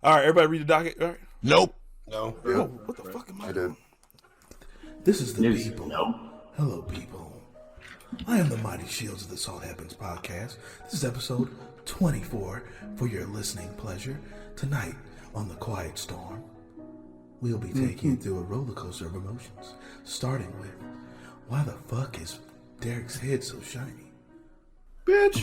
All right, everybody read the docket. All right. Nope. No. Oh, what the fuck am I did. This is the There's people. no. Hello, people. I am the Mighty Shields of the Salt Happens podcast. This is episode 24 for your listening pleasure. Tonight on The Quiet Storm, we'll be taking you through a roller coaster of emotions, starting with, why the fuck is Derrick's head so shiny? Bitch.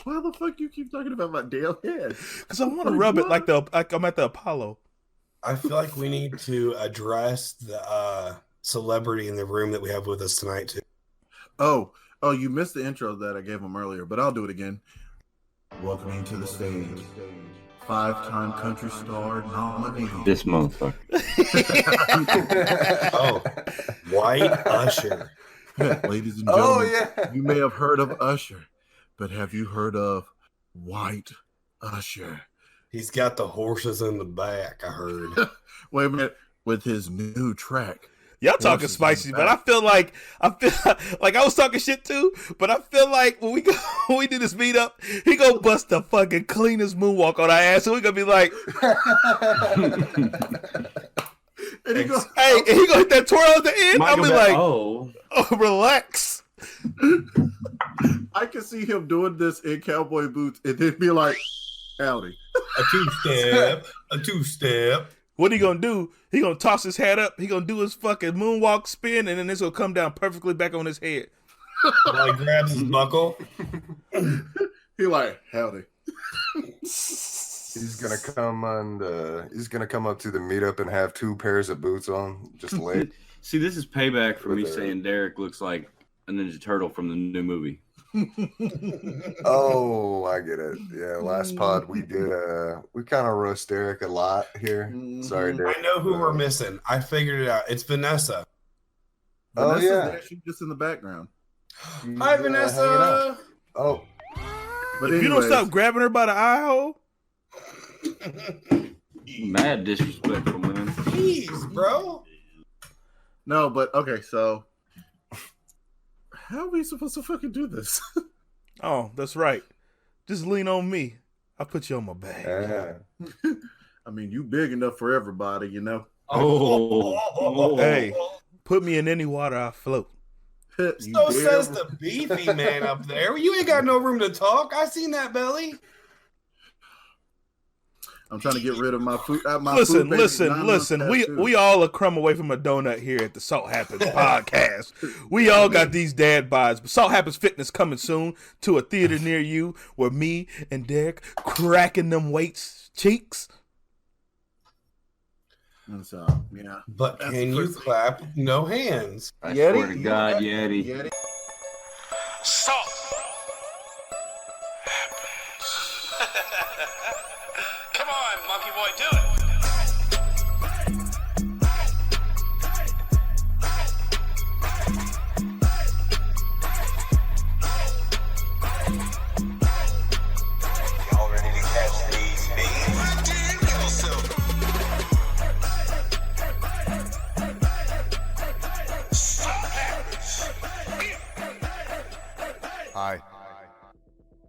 Why the fuck you keep talking about my damn head? Because I want to rub it like I'm at the Apollo. I feel like we need to address the celebrity in the room that we have with us tonight, too. Oh, you missed the intro that I gave him earlier, but I'll do it again. Welcoming to the stage, 5-time country star nominee. This motherfucker. Oh, White Usher. Ladies and gentlemen, you may have heard of Usher, but have you heard of White Usher? He's got the horses in the back, I heard. Wait a minute, with his new track. Y'all talking spicy, but I feel like I was talking shit too. But I feel like when we do this meetup, he gonna bust the fucking cleanest moonwalk on our ass, and we gonna be like, And he goes, hey, and he gonna hit that twirl at the end. I'll be like, oh, relax. I can see him doing this in cowboy boots, and then be like, howdy. A two-step. What he gonna do? He gonna toss his hat up. He gonna do his fucking moonwalk spin, and then this will come down perfectly back on his head. While he grabs his buckle. He like, howdy. He's gonna come up to the meetup and have 2 pairs of boots on, just late. See, this is payback for me saying Derrick looks like a Ninja Turtle from the new movie. Oh, I get it. Yeah, last pod we did we kind of roast Derrick a lot here. Sorry, Derrick. I know who we're missing. I figured it out. It's Vanessa. Oh, yeah. She's just in the background. Hi, Vanessa. Oh, But If you don't stop grabbing her by the eye hole, Mad disrespectful, man. Jeez, bro. No, but okay, so how are we supposed to fucking do this? oh, that's right. Just lean on me. I'll put you on my back. yeah. I mean, you big enough for everybody, you know. Oh. Hey, put me in any water, I float. You So dare- says the beefy man up there. You ain't got no room to talk. I seen that belly. I'm trying to get rid of my food. Listen. We all a crumb away from a donut here at the Salt Happens podcast. We all got these dad bods. But Salt Happens Fitness coming soon to a theater near you, where me and Derrick cracking them weights cheeks. And so, yeah. But That's can you pussy. clap? No hands. I swear to God, Yetty. Yetty. Salt. Come on, monkey boy, do it. Y'all ready to catch these beans? Hi.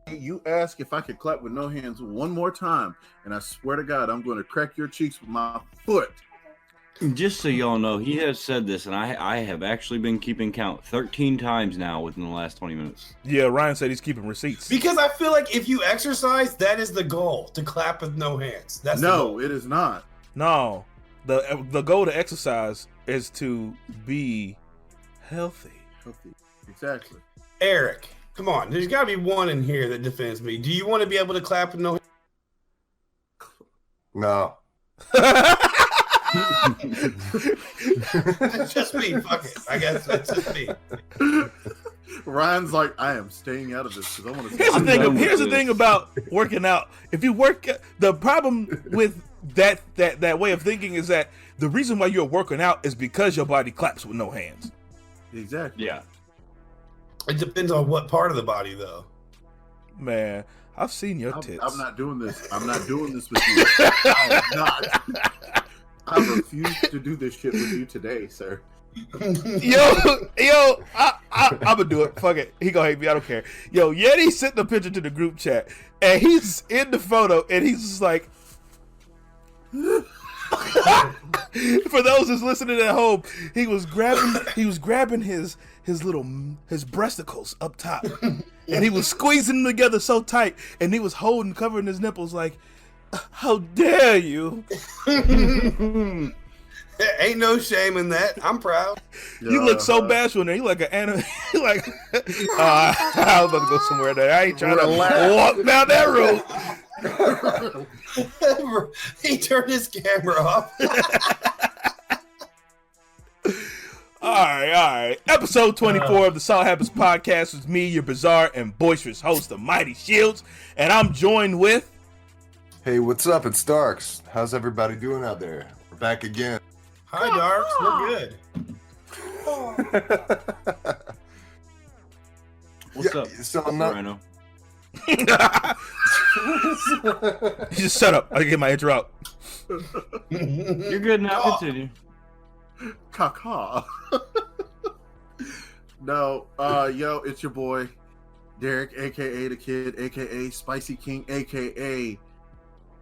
You ask if I could clap with no hands one more time, and I swear to God, I'm going to crack your cheeks with my foot. Just so y'all know, he has said this, and I have actually been keeping count 13 times now within the last 20 minutes. Yeah, Ryan said he's keeping receipts. Because I feel like if you exercise, that is the goal, to clap with no hands. That's the goal. No, it is not. No, the goal to exercise is to be healthy. Exactly. Eric, come on. There's got to be one in here that defends me. Do you want to be able to clap with no hands? No. It's just me. Fuck it. I guess it's just me. Ryan's like, I am staying out of this because I want to. Here's the thing about working out. If you work, the problem with that way of thinking is that the reason why you're working out is because your body claps with no hands. Exactly. Yeah. It depends on what part of the body, though. Man, I've seen your tits. I'm not doing this. I'm not doing this with you. I am not. I refuse to do this shit with you today, sir. Yo, I'm gonna do it. Fuck it. He gonna hate me. I don't care. Yo, Yetty sent the picture to the group chat, and he's in the photo, and he's just like. For those who's listening at home, he was grabbing his breasticles up top, and he was squeezing them together so tight, and he was covering his nipples like, how dare you? Ain't no shame in that. I'm proud. You look so bashful in there. You like an anime. Like, I was about to go somewhere there. I ain't trying to walk down that road. He turned his camera off. All right. Episode 24 of the Salt Happens podcast is me, your bizarre and boisterous host, the Mighty Shields, and I'm joined with. Hey, what's up? It's Darks. How's everybody doing out there? We're back again. Hi, Darks. We're good. What's up? So I'm not. Rhyno. You just shut up. I can get my intro out. You're good now. Continue. Caca. No, yo, it's your boy, Derrick, aka the Kid, aka Spicy King, aka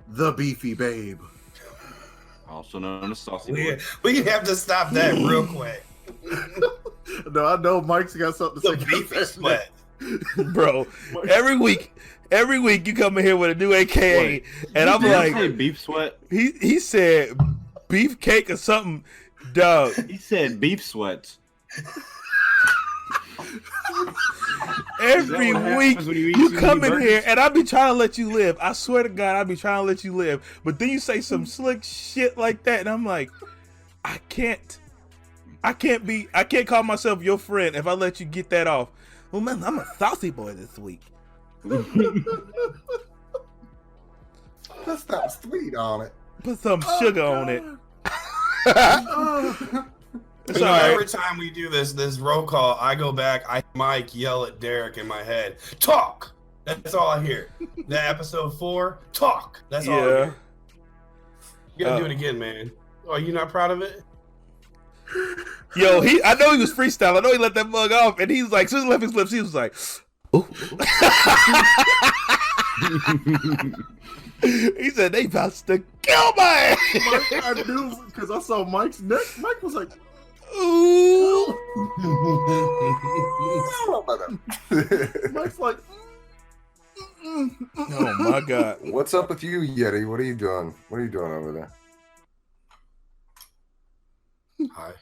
the Beefy Babe. Also known as Saucy Boy. We have to stop that real quick. No, I know Mike's got something to The say. beefy sweat. Bro, every week you come in here with a new AKA, What? and I'm Did you say like, beef sweat? he said beefcake or something, dog. He said beef sweats. Every what week happens when you eat you too come many in here, burgers? and I be trying to let you live. I swear to God, I be trying to let you live. But then you say some slick shit like that, and I'm like, I can't call myself your friend if I let you get that off. Well, man, I'm a saucy boy this week. Let's stop sweet on it. Put some sugar on it. It's You know, all right. every time we do this roll call, I go back, Mike yell at Derrick in my head, talk! That's all I hear. That episode 4, talk! That's all I Yeah. hear. You gotta do it again, man. Are you not proud of it? Yo, I know he was freestyle. I know he let that mug off, and he's like, as soon as he left his lips, he was like, ooh. He said, they about to kill my ass. Mike, I knew because I saw Mike's neck. Mike was like, Ooh. Mike's like, Oh, my God. What's up with you, Yetty? What are you doing? What are you doing over there? Hi.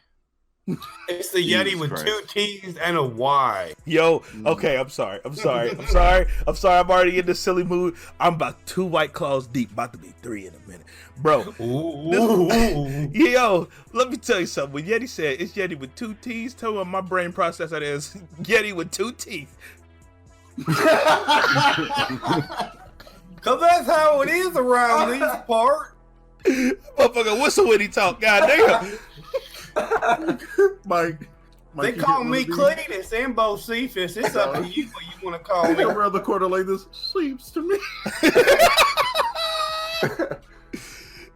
It's the Jesus Yetty with Christ. 2 T's and a Y. Yo, okay, I'm sorry. I'm already in this silly mood. I'm about 2 White Claws deep, about to be 3 in a minute. Bro, Ooh. yo, let me tell you something. When Yetty said it's Yetty with 2 T's, tell me my brain process that is Yetty with 2 teeth. Cause that's how it is around these parts. Motherfucker whistle when he talk. God damn. Mike, They you call get me one of Cletus and Bo Cephas. It's up to you what you want to call these? me. Around the corner like this seems to me.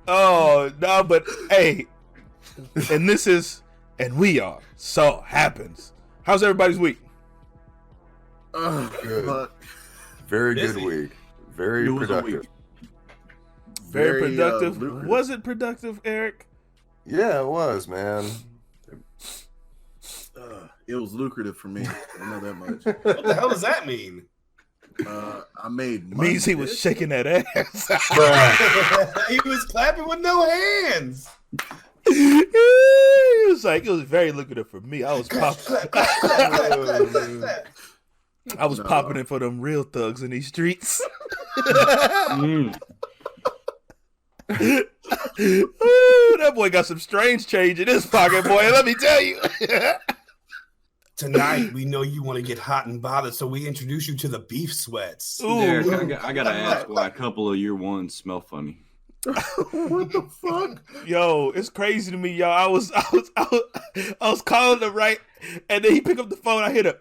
Oh, no, but hey, and we are So Happens. How's everybody's week? Good. But Very Busy. good week. Very It was a productive. week. Very productive. lucrative. Was it productive, Eric? Yeah, it was, man. It was lucrative for me. I know that much. What the hell does that mean? I made It money. means he was shaking that ass. He was clapping with no hands. It was very lucrative for me. I was popping. I was No. popping it for them real thugs in these streets. Mm. Ooh, that boy got some strange change in his pocket, boy. Let me tell you. Tonight, we know you want to get hot and bothered, so we introduce you to the beef sweats. Derrick, Ooh, I gotta ask why a couple of year ones smell funny. What the fuck? yo, it's crazy to me, y'all. I was calling him right, and then he picked up the phone. I hit a.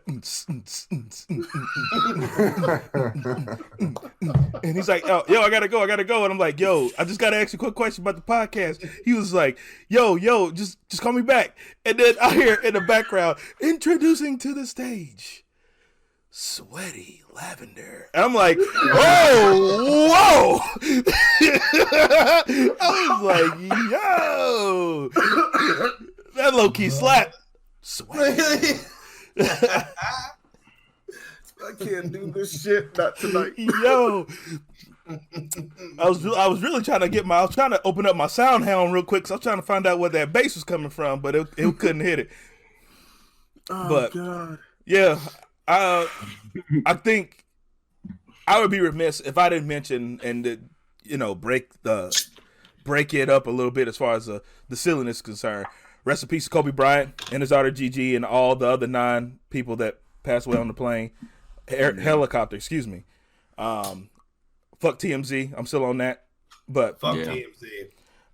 And he's like, oh, yo, I gotta go. And I'm like, yo, I just gotta ask you a quick question about the podcast. He was like, yo, just call me back. And then I hear in the background, introducing to the stage, Sweaty Lavender. And I'm like, whoa. I was like, yo, that low key slap. Sweaty. I can't do this shit. Not tonight. Yo, I was really trying to open up my sound hound real quick, because I was trying to find out where that bass was coming from, but it couldn't hit it. Oh God. Yeah, I think I would be remiss if I didn't mention and break it up a little bit as far as the silliness is concerned. Rest in peace to Kobe Bryant and his daughter Gigi and all the other 9 people that passed away on the plane. Helicopter, excuse me. Fuck TMZ. I'm still on that. But fuck TMZ.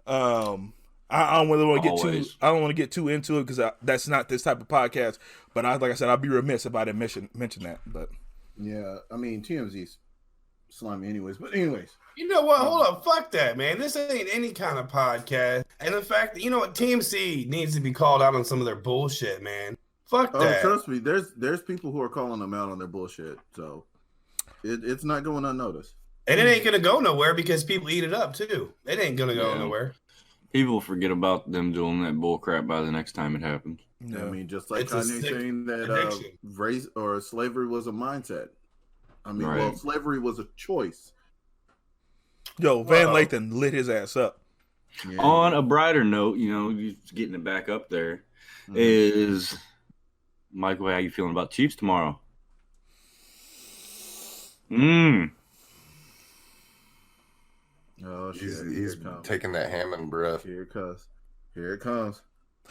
I don't really want to get too. I don't want to get too into it because that's not this type of podcast. But like I said, I'd be remiss if I didn't mention that. But yeah, I mean TMZ's slimy, anyways. But anyways, you know what? Hold up, fuck that, man. This ain't any kind of podcast. And the fact that TMZ needs to be called out on some of their bullshit, man. Fuck that. Trust me, there's people who are calling them out on their bullshit, so it's not going unnoticed. And it ain't gonna go nowhere because people eat it up too. It ain't gonna go nowhere. People forget about them doing that bull crap by the next time it happens. Yeah. I mean, just like Kanye saying that race or slavery was a mindset. I mean, well, slavery was a choice. Yo, Van Lathan lit his ass up. Yeah. On a brighter note, getting it back up there, is Michael, how you feeling about Chiefs tomorrow? Oh, shit. He's taking that Hammond breath. Here it comes.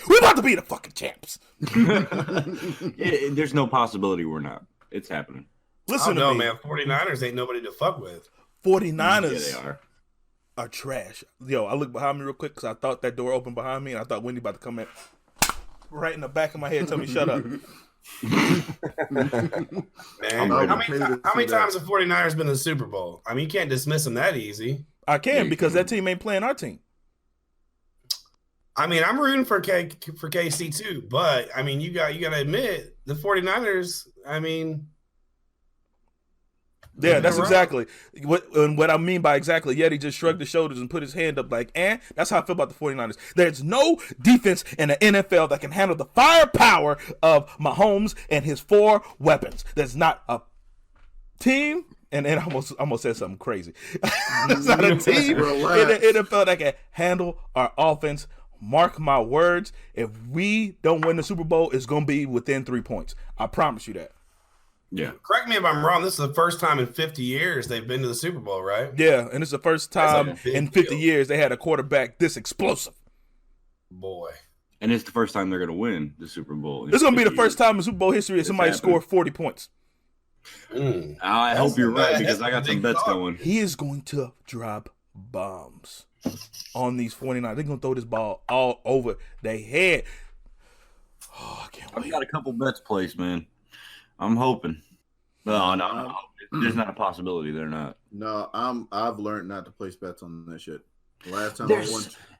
We're about to be the fucking champs. There's no possibility we're not. It's happening. Listen to me, man. 49ers ain't nobody to fuck with. 49ers they are trash. Yo, I looked behind me real quick because I thought that door opened behind me, and I thought Wendy about to come in right in the back of my head, tell me shut up. Man, how many times have 49ers been in the Super Bowl? I mean, you can't dismiss them that easy. I can, because that team ain't playing our team. I mean, I'm rooting for KC too, but I mean, you got to admit the 49ers. I mean, yeah, that's exactly what I mean by exactly. Yetty just shrugged his shoulders and put his hand up like, that's how I feel about the 49ers. There's no defense in the NFL that can handle the firepower of Mahomes and his 4 weapons. There's not a team, and I almost said something crazy. There's not a team in the NFL that can handle our offense. Mark my words, if we don't win the Super Bowl, it's going to be within 3 points. I promise you that. Yeah. Correct me if I'm wrong. This is the first time in 50 years they've been to the Super Bowl, right? Yeah, and it's the first time in 50 years they had a quarterback this explosive. Boy. And it's the first time they're going to win the Super Bowl. This is going to be the first time in Super Bowl history that somebody scored 40 points. I hope you're right, because I got some bets going. He is going to drop bombs on these 49ers. They're going to throw this ball all over their head. Oh, I can't wait. I've got a couple bets placed, man. I'm hoping. No. There's not a possibility they're not. No, I've learned not to place bets on this shit. Last time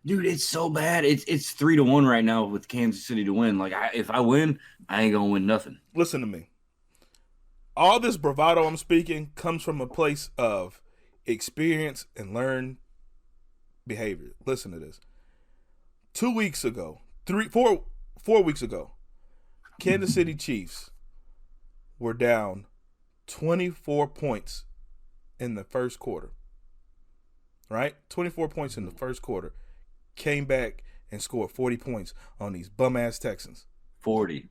dude, it's so bad. It's 3-1 right now with Kansas City to win. Like, if I win, I ain't gonna win nothing. Listen to me. All this bravado I'm speaking comes from a place of experience and learned behavior. Listen to this. 4 weeks ago, Kansas City Chiefs were down 24 points in the first quarter. Right? 24 points in the first quarter. Came back and scored 40 points on these bum-ass Texans. 40.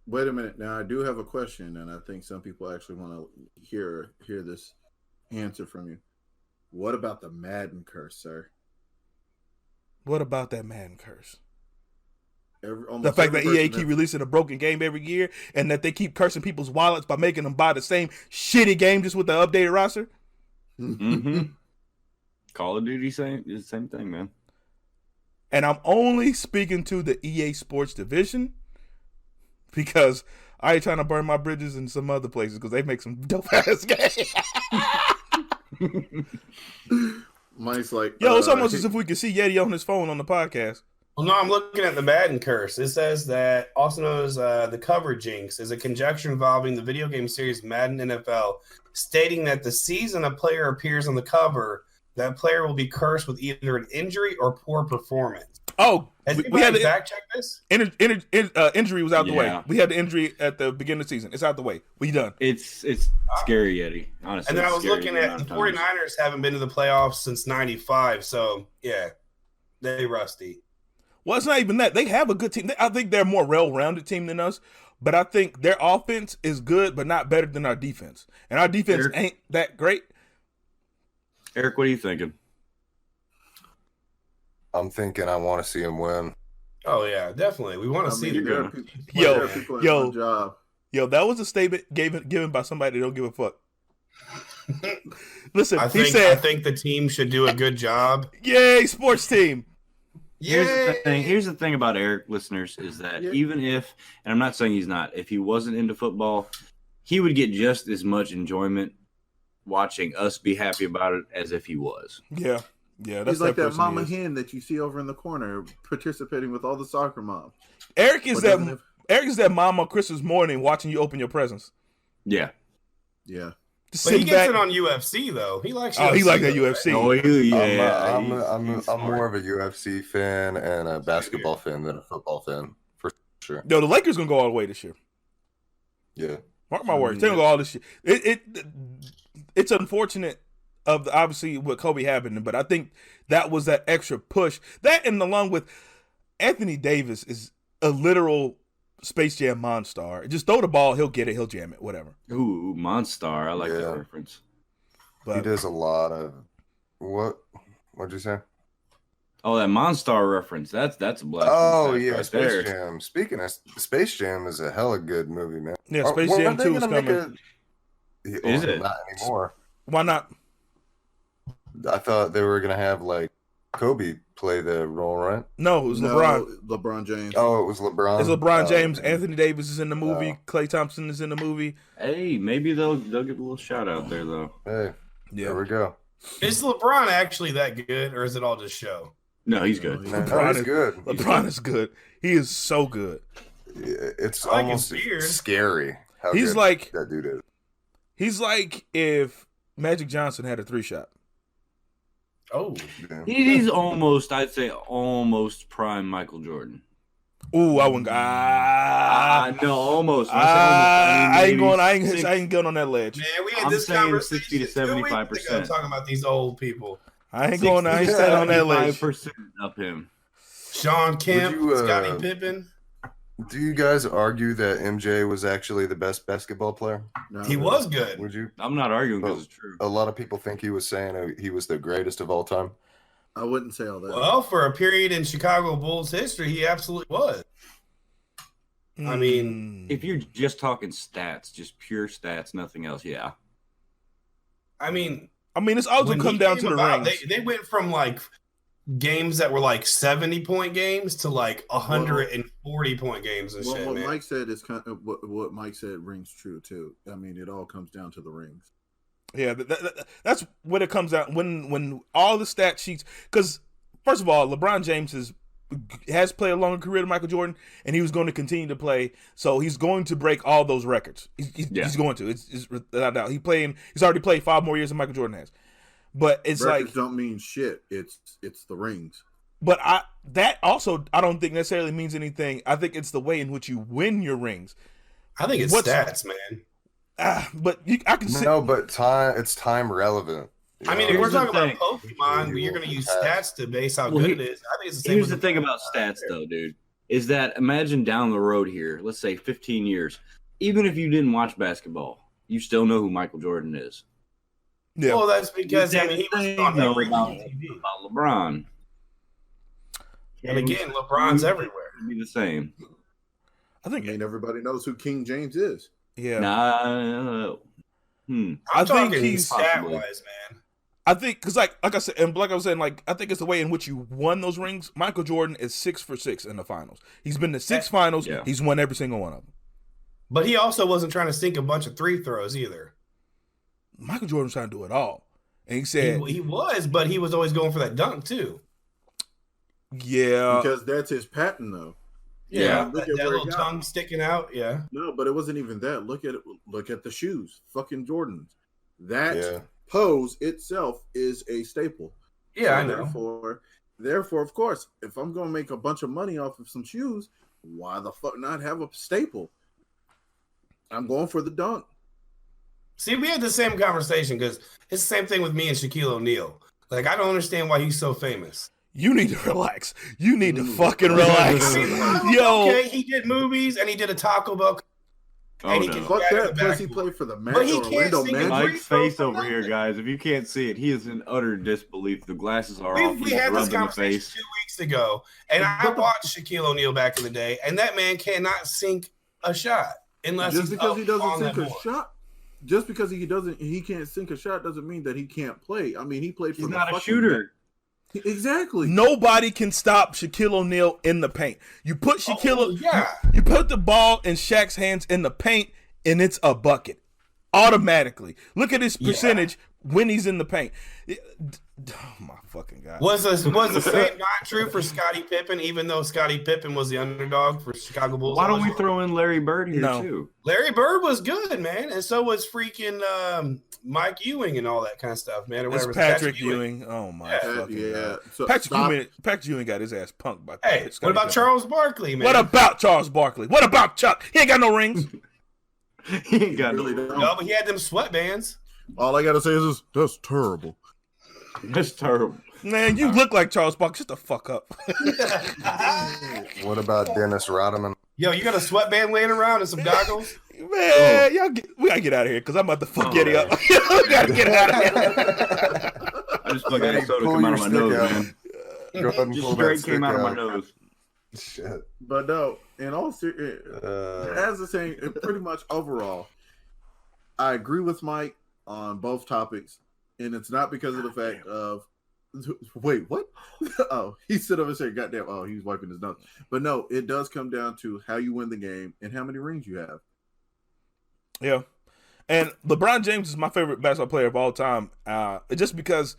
Wait a minute. Now, I do have a question, and I think some people actually want to hear this answer from you. What about the Madden curse, sir? What about that Madden curse? The fact that EA keep releasing a broken game every year, and that they keep cursing people's wallets by making them buy the same shitty game just with the updated roster. Mm-hmm. Call of Duty, the same thing, man. And I'm only speaking to the EA Sports division because I ain't trying to burn my bridges in some other places because they make some dope ass games. Mike's like, Yo, it's almost as if we could see Yetty on his phone on the podcast. Well, no, I'm looking at the Madden curse. It says that, also known as the cover jinx, is a conjecture involving the video game series Madden NFL, stating that the season a player appears on the cover, that player will be cursed with either an injury or poor performance. Oh, we had to fact check this. Injury was out the way. Yeah. We had the injury at the beginning of the season. It's out the way. We done. It's scary, Yetty. Honestly, And then I was scary looking at the 49ers haven't been to the playoffs since '95, so yeah, they rusty. Well, it's not even that. They have a good team. I think they're a more well-rounded team than us, but I think their offense is good, but not better than our defense. And our defense ain't that great. Eric, what are you thinking? I'm thinking I want to see him win. Oh yeah, definitely. We want to see the good. Yo, that was a statement given by somebody that don't give a fuck. Listen, I he said, I think the team should do a good job. Yay, sports team. Here's the thing about Eric, listeners, is that even if, and I'm not saying he's not, if he wasn't into football, he would get just as much enjoyment watching us be happy about it as if he was. Yeah. Yeah, that's he's like that mama hen that you see over in the corner participating with all the soccer moms. Eric is that mom on Christmas morning watching you open your presents. Yeah. Yeah. But he gets it on UFC though. He likes. UFC, he likes that UFC. Oh yeah. I'm more of a UFC fan and a basketball fan than a football fan for sure. Yo, the Lakers gonna go all the way this year. Yeah. Mark my words, they're gonna go all this year. It's unfortunate of obviously what Kobe happened, but I think that was that extra push. That, and along with Anthony Davis, is a literal Space Jam Monstar. Just throw the ball, he'll get it, he'll jam it, whatever. Ooh, Monstar. I like that reference. But he does a lot of what'd you say? Oh, that Monstar reference. That's a blast. Oh yeah, right Space there. Jam. Speaking of Space Jam, is a hella good movie, man. Yeah, Space Jam 2 is coming. Is it? Not anymore. Why not? I thought they were gonna have like Kobe play the role, right? No, it was LeBron. LeBron James. Oh, it was LeBron. It's LeBron James. Anthony Davis is in the movie. Klay Thompson is in the movie. Hey, maybe they'll get a little shout out there though. Hey, there we go. Is LeBron actually that good, or is it all just show? No, he's good. LeBron is good. LeBron is good. He is so good. It's I like almost his beard. scary. How He's good like that dude is. He's like if Magic Johnson had a 3-shot. Oh, Yeah. He's almost, I'd say, almost prime Michael Jordan. Ooh, I wouldn't. No, almost. I ain't going on that ledge. man, we had I'm this saying conversation 60 to 75%. talking about these old people. I ain't going. I ain't standing on that ledge. 5% of him. Sean Kemp, Would you, Scottie Pippen. Do you guys argue that MJ was actually the best basketball player? No, He was good. Would you? I'm not arguing because it's true. A lot of people think he was saying he was the greatest of all time. I wouldn't say all that. Well, for a period in Chicago Bulls history, he absolutely was. I mean, If you're just talking stats, just pure stats, nothing else, yeah. I mean, it's also when come he down came to the about, rings. They went from like games that were like 70-point games to like 140-point games and shit, what man. Mike said is kind of what Mike said rings true too. I mean, it all comes down to the rings. Yeah, that's what it comes out when all the stat sheets. Because first of all, LeBron James has played a longer career than Michael Jordan, and he was going to continue to play. So he's going to break all those records. He's going to. It's without doubt. He's already played 5 more years than Michael Jordan has. But it's records don't mean shit. It's the rings. But that also I don't think necessarily means anything. I think it's the way in which you win your rings. I think it's stats, man. But I can see. No, but it's time relevant. I mean, if we're talking about Pokemon, you're going to use stats to base how good it is. I think it's the same. Here's the thing about stats, though, dude, is that imagine down the road here, let's say 15 years, even if you didn't watch basketball, you still know who Michael Jordan is. Yeah. Well, that's because he was on every about TV. LeBron. And again, LeBron's everywhere. It'd be the same. I think everybody knows who King James is. Yeah. Nah. I think he's stat wise, man. I think because like I said, and like I was saying, like I think it's the way in which you won those rings. Michael Jordan is 6 for 6 in the finals. He's been to 6 finals. Yeah. He's won every single one of them. But he also wasn't trying to sink a bunch of 3 throws either. Michael Jordan's trying to do it all. And he said he was, but he was always going for that dunk too. Yeah, because that's his pattern, though. Yeah, Look that at where little it got tongue him. sticking out. Yeah. No, but it wasn't even that. Look at the shoes, fucking Jordans. That Yeah. pose itself is a staple. Yeah, I know. Therefore, of course, if I'm gonna make a bunch of money off of some shoes, why the fuck not have a staple? I'm going for the dunk. See, we had the same conversation because it's the same thing with me and Shaquille O'Neal. Like, I don't understand why he's so famous. you need to relax. You need to fucking relax. Yo, Okay, he did movies and he did a Taco Bell. Oh, and he no. can Fuck grab that. the Plus, he backboard. played for the But he can't Orlando sing a Magic. free Mike's throw face for over here, nothing. guys. If you can't see it, he is in utter disbelief. The glasses are off. We He's had this rubbing the conversation face. 2 weeks ago, and I watched Shaquille O'Neal back in the day, and that man cannot sink a shot unless Just he's because up he doesn't on sink that a board. shot, just because he can't sink a shot doesn't mean that he can't play. I mean, he played for He's the not a fucking- shooter. Exactly. nobody can stop Shaquille O'Neal in the paint. You put Shaquille, yeah. you put the ball in Shaq's hands in the paint, and it's a bucket automatically. Look at his percentage when he's in the paint. Oh my fucking god! Was the same not true for Scottie Pippen, even though Scottie Pippen was the underdog for Chicago Bulls? Why don't we throw in Larry Bird here No. too? Larry Bird was good, man, and so was freaking Mike Ewing and all that kind of stuff, man. Or It's whatever. Patrick Ewing. Oh my fucking Yeah. god! So Patrick Ewing got his ass punked by. Hey, Scottie what about Pippen. Charles Barkley, man? What about Charles Barkley? What about Chuck? He ain't got no rings. He ain't got Really no. don't. No, but he had them sweatbands. All I gotta say is that's terrible. That's terrible. Man, you look like Charles Barkley. Shut the fuck up. What about Dennis Rodman? Yo, you got a sweatband laying around and some goggles? Man, we gotta get out of here because I'm about to fuck Yetty up. We gotta get out of here. I just fucking had soda Pull come out your of my stick nose, out. man. Go ahead and Just pull that straight stick came out of my out. nose. Shit. But no, in all seriousness, as I saying, pretty much overall, I agree with Mike on both topics, and it's not because of the fact of wait, what? Oh, he stood over and said, "Goddamn!" Oh, he's wiping his nose. But no, it does come down to how you win the game and how many rings you have. Yeah. And LeBron James is my favorite basketball player of all time. Just because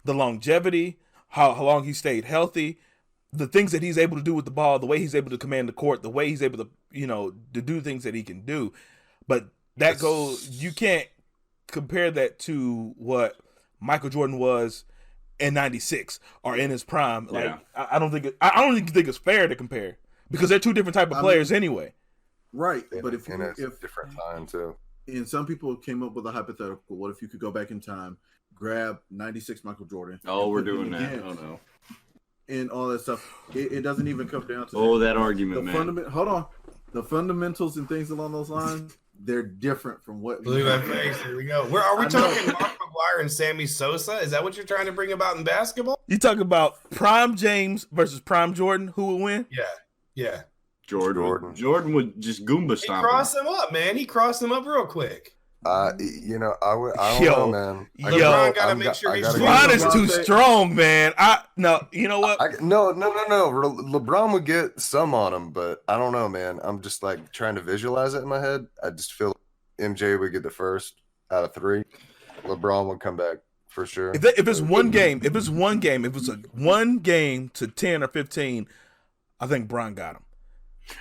the longevity, how long he stayed healthy, the things that he's able to do with the ball, the way he's able to command the court, the way he's able to, to do things that he can do. But that goes, you can't compare that to what Michael Jordan was in '96 or in his prime. Like, Yeah. I don't think it's fair to compare because they're two different type of players anyway. Right, And, but if and it's a different time too. and some people came up with a hypothetical, what if you could go back in time, grab '96 Michael Jordan? Oh, and we're put him doing that. again, Oh no. and all that stuff. It doesn't even come down to Oh, that. that argument, man. Hold on, the fundamentals and things along those lines, they're different from what. Look at that face. Here we go. Are we talking Mark McGuire and Sammy Sosa? Is that what you're trying to bring about in basketball? You talk about prime James versus prime Jordan, who would win? Yeah. Jordan would just Goomba He stomp crossed him up, man. He crossed him up real quick. I don't know, man. LeBron gotta make sure he's Ron is too strong, man. You know what? No. LeBron would get some on him, but I don't know, man. I'm just like trying to visualize it in my head. I just feel MJ would get the first out of 3. LeBron would come back for sure. If it's one game, if it's a one game to 10 or 15, I think Bron got him.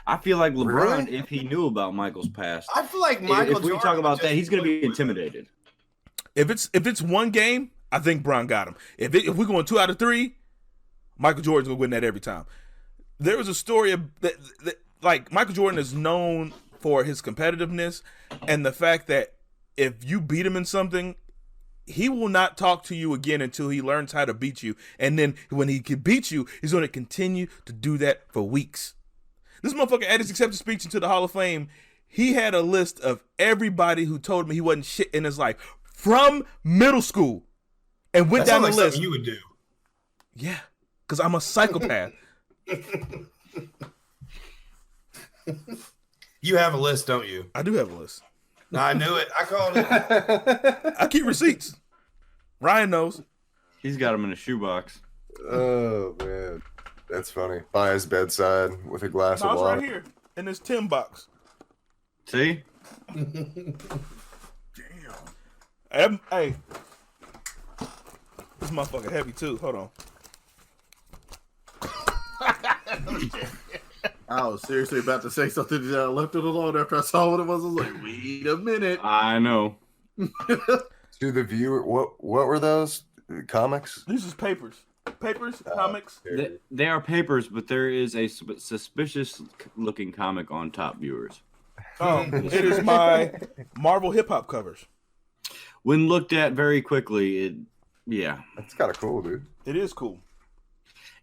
I feel like LeBron, Really? if he knew about Michael's past, I feel like Michael if we Jordan talk about would that, just he's going to be put- intimidated. If it's one game, I think Bron got him. If we're going 2 out of 3, Michael Jordan's gonna win that every time. There was a story of that like Michael Jordan is known for his competitiveness and the fact that if you beat him in something, he will not talk to you again until he learns how to beat you. And then when he can beat you, he's going to continue to do that for weeks. This motherfucker at his acceptance speech into the Hall of Fame, he had a list of everybody who told him he wasn't shit in his life from middle school and went That down the sounds like list. something you would do. Yeah, because I'm a psychopath. You have a list, don't you? I do have a list. No, I knew it. I called it. I keep receipts. Ryan knows. He's got him in a shoebox. Oh man, that's funny. By his bedside with a glass No, of it's water. right here in this tin box. See? Hey, This motherfucker heavy too. Hold on. I was seriously about to say something that I left it alone after I saw what it was. I was like, wait a minute. I know. To the viewer, what were those comics? These is papers. Papers, comics. They are papers, but there is a suspicious looking comic on top, viewers. It is my Marvel hip hop covers. When looked at very quickly, That's kind of cool, dude. It is cool.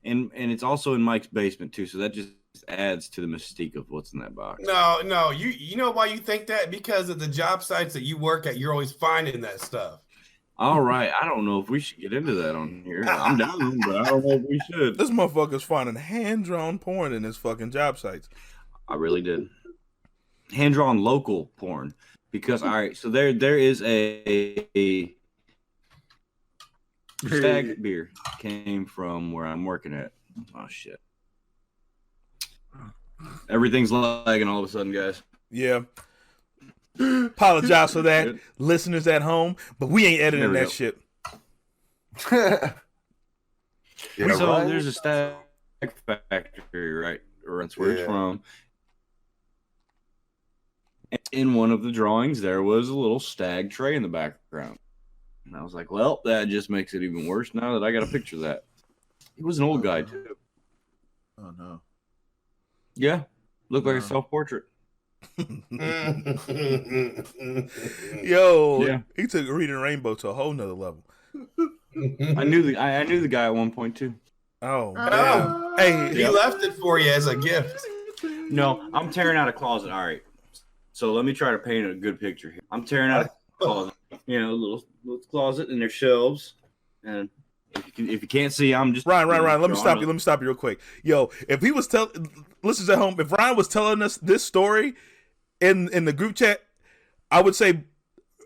and it's also in Mike's basement too, so that just adds to the mystique of what's in that box. No, you know why you think that? Because of the job sites that you work at, you're always finding that stuff. All right, I don't know if we should get into that on here. I'm down, but I don't know if we should. This motherfucker's finding hand-drawn porn in his fucking job sites. I really did. Hand-drawn local porn. Because, all right, so there is a stag beer came from where I'm working at. Oh, shit. Everything's lagging all of a sudden, guys. Yeah. Apologize for that, listeners at home, but we ain't editing that shit. Yeah, So right? there's a stag factory, right? Or that's where it's from. In one of the drawings, there was a little stag tray in the background. And I was like, well, that just makes it even worse now that I got a picture of that. He was an old guy, too. Oh, no. Yeah. Looked like a self-portrait. Yo, Yeah. he took Reading Rainbow to a whole nother level. I knew the guy at one point, too. Oh, damn. Hey, He left it for you as a gift. No, I'm tearing out a closet. All right. So let me try to paint a good picture here. I'm tearing out a closet. You know, little closet, and there's shelves. And if you can't see, I'm just Ryan, let me stop you. Let me stop you real quick. Yo, if he was listeners at home, if Ryan was telling us this story in the group chat, I would say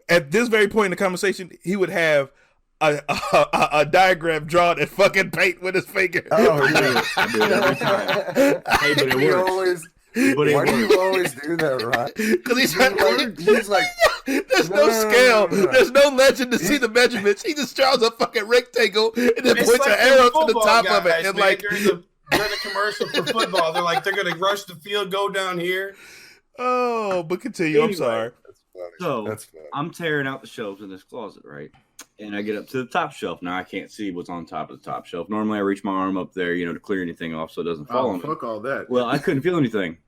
at this very point in the conversation, he would have a diagram drawn in fucking paint with his finger. Oh, yeah. I do it every time. Hey, but it works. Why do you always do that, right? Because he's like, there's no scale. There's no legend to see the measurements. He just draws a fucking rectangle and then It's points like an arrow them to the top football of it. guys, And man, like, during the commercial for football, they're gonna rush the field, go down here. oh, but continue. I'm sorry. That's funny. So That's funny. I'm tearing out the shelves in this closet, right? And I get up to the top shelf. Now I can't see what's on top of the top shelf. Normally I reach my arm up there, to clear anything off so it doesn't fall on me. Fuck all that. Well, I couldn't feel anything.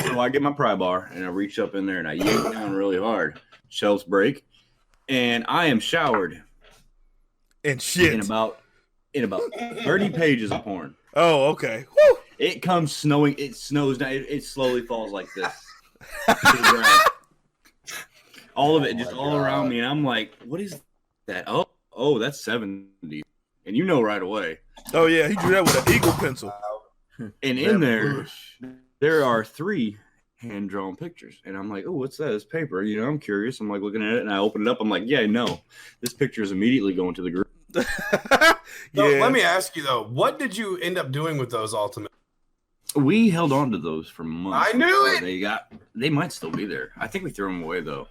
So I get my pry bar and I reach up in there and I yank down really hard. Shelves break, and I am showered And shit. in about 30 pages of porn. Oh, okay. Woo. It comes snowing. It snows down. It slowly falls like this to the ground. All of it, just all around me, and I'm like, "What is that? Oh, that's 70." And you know right away. Oh yeah, he drew that with an eagle pencil. And in there are 3 hand-drawn pictures. And I'm like, oh, what's that? It's paper. I'm curious. I'm like looking at it, and I open it up. I'm like, yeah, no. This picture is immediately going to the group. So let me ask you though, what did you end up doing with those ultimately? We held on to those for months. I knew it. They might still be there. I think we threw them away though.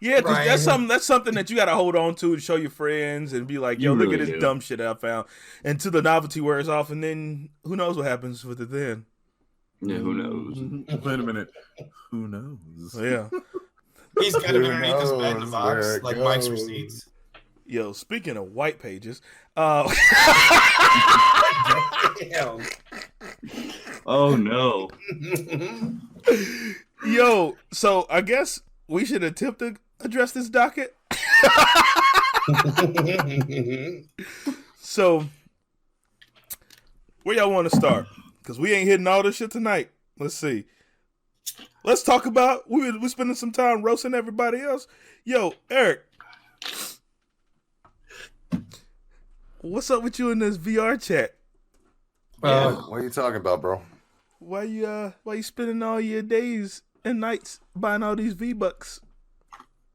Yeah, 'cause Right. that's something that you got to hold on to and show your friends and be like, yo, You look really at this do. dumb shit I found. Until the novelty wears off, and then who knows what happens with it then. Yeah, who knows? Wait a minute. Who knows? So, yeah. He's got it Who underneath his bed in the knows box, where it like Mike's goes? receipts. Yo, speaking of white pages, Damn. Oh no. yo, so I guess we should attempt to address this docket. So, where y'all want to start? Because we ain't hitting all this shit tonight. Let's see. Let's talk about, we're spending some time roasting everybody else. Yo, Eric. What's up with you in this VR chat? What are you talking about, bro? Why you spending all your days and nights buying all these V-Bucks?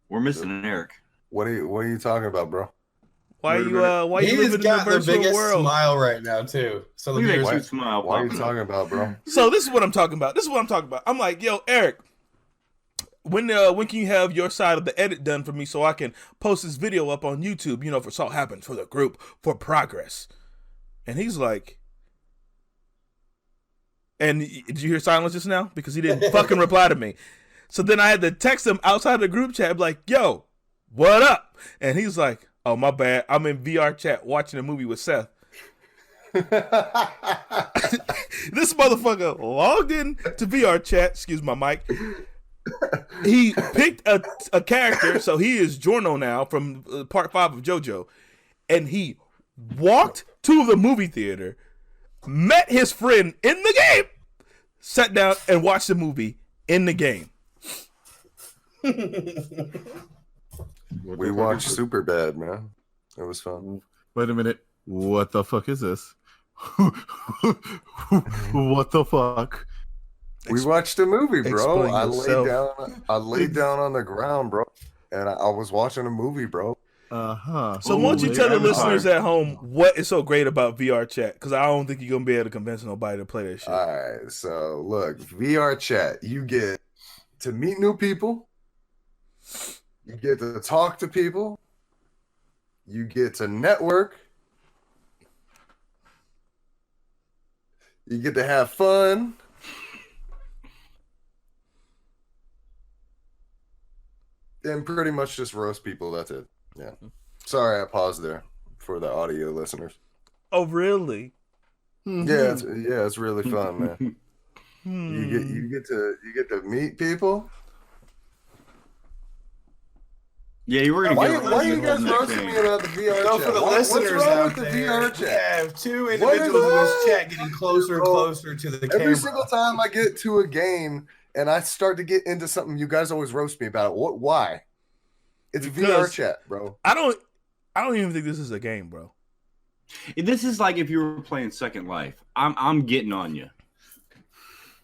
We're missing an Eric. What are you talking about, bro? Why you living He's in the got the virtual biggest world? smile right now too. So the Look at viewers that cute smile. Why are you popping up. talking about, bro? So this is what I'm talking about. I'm like, yo, Eric, when can you have your side of the edit done for me so I can post this video up on YouTube, you know, for Salt Happens, for the group, for progress. And he's like, and did you hear silence just now? Because he didn't fucking reply to me. So then I had to text him outside of the group chat, like, yo, what up? And he's like, oh, my bad. I'm in VRChat watching a movie with Seth. This motherfucker logged in to VRChat, excuse my mic. He picked a character, so he is Giorno now from part 5 of JoJo. And he walked to the movie theater, met his friend in the game, sat down and watched the movie in the game. We watched Superbad, man. It was fun. Wait a minute. What the fuck is this? What the fuck? We watched a movie, bro. Explain yourself. I laid down on the ground, bro, and I was watching a movie, bro. So why don't you tell the listeners at home what is so great about VRChat? Because I don't think you're gonna be able to convince nobody to play that shit. All right, so look, VRChat, you get to meet new people, you get to talk to people, you get to network, you get to have fun. And pretty much just roast people. That's it. Yeah. Sorry, I paused there for the audio listeners. Oh, really? Yeah, it's really fun, man. You get to meet people. Yeah, you were gonna. Why are you guys roasting me about the VR So chat? for the What's listeners wrong out with the there, VR we chat? have two individuals in this chat getting closer and closer to the camera. Every single time I get to a game and I start to get into something, you guys always roast me about it. Why? It's VR chat, bro. I don't even think this is a game, bro. This is like if you were playing Second Life. I'm getting on you.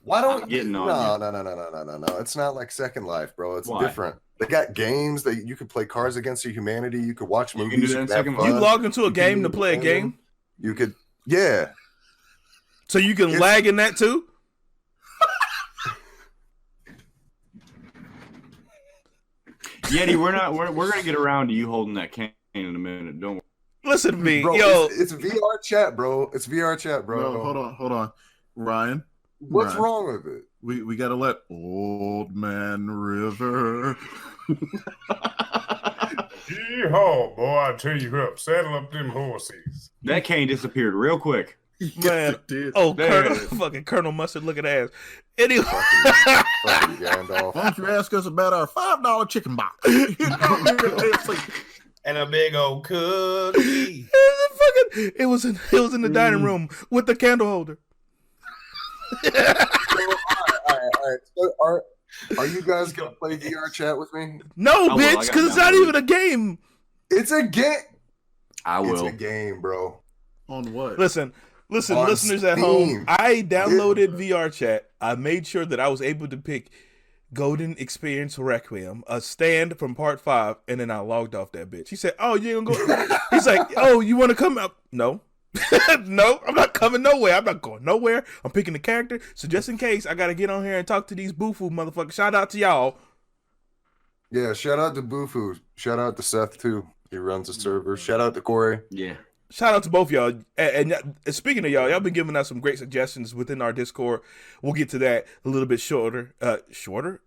Why don't I'm getting on you. No. It's not like Second Life, bro. It's different. They got games that you could play Cards Against Humanity. You could watch movies. You can do that in Second Life. You logged into a game to play a game? You could, yeah. So you can lag in that too? Yetty, we're gonna get around to you holding that cane in a minute. Don't worry. Listen to me, bro, yo. It's VR chat, bro. It's VR chat, bro. No, hold on, Ryan. What's wrong with it? We gotta let Old Man River. Yeehaw, boy! I tell you what, saddle up them horses. That cane disappeared real quick. Man, fucking Colonel Mustard looking ass. Anyway, Fucking Gandalf. Why don't you ask us about our $5 chicken box? And a big old cookie. it was in the dining room with the candle holder. All right. So are you guys gonna play VR chat with me? No, bitch, because it's not even a game. It's a game. I will. It's a game, bro. On what? Listen, On listeners at home. I downloaded VRChat. I made sure that I was able to pick Golden Experience Requiem, a stand from part 5, and then I logged off that bitch. He said, "Oh, you ain't gonna go?" He's like, "Oh, you want to come up?" No. No, I'm not coming nowhere. I'm not going nowhere. I'm picking the character. So just in case, I gotta get on here and talk to these boofoo motherfuckers. Shout out to y'all. Yeah, shout out to Boofoo. Shout out to Seth too. He runs the server. Shout out to Corey. Yeah. Shout out to both y'all. And speaking of y'all been giving us some great suggestions within our Discord. We'll get to that a little bit shortly. Shorter?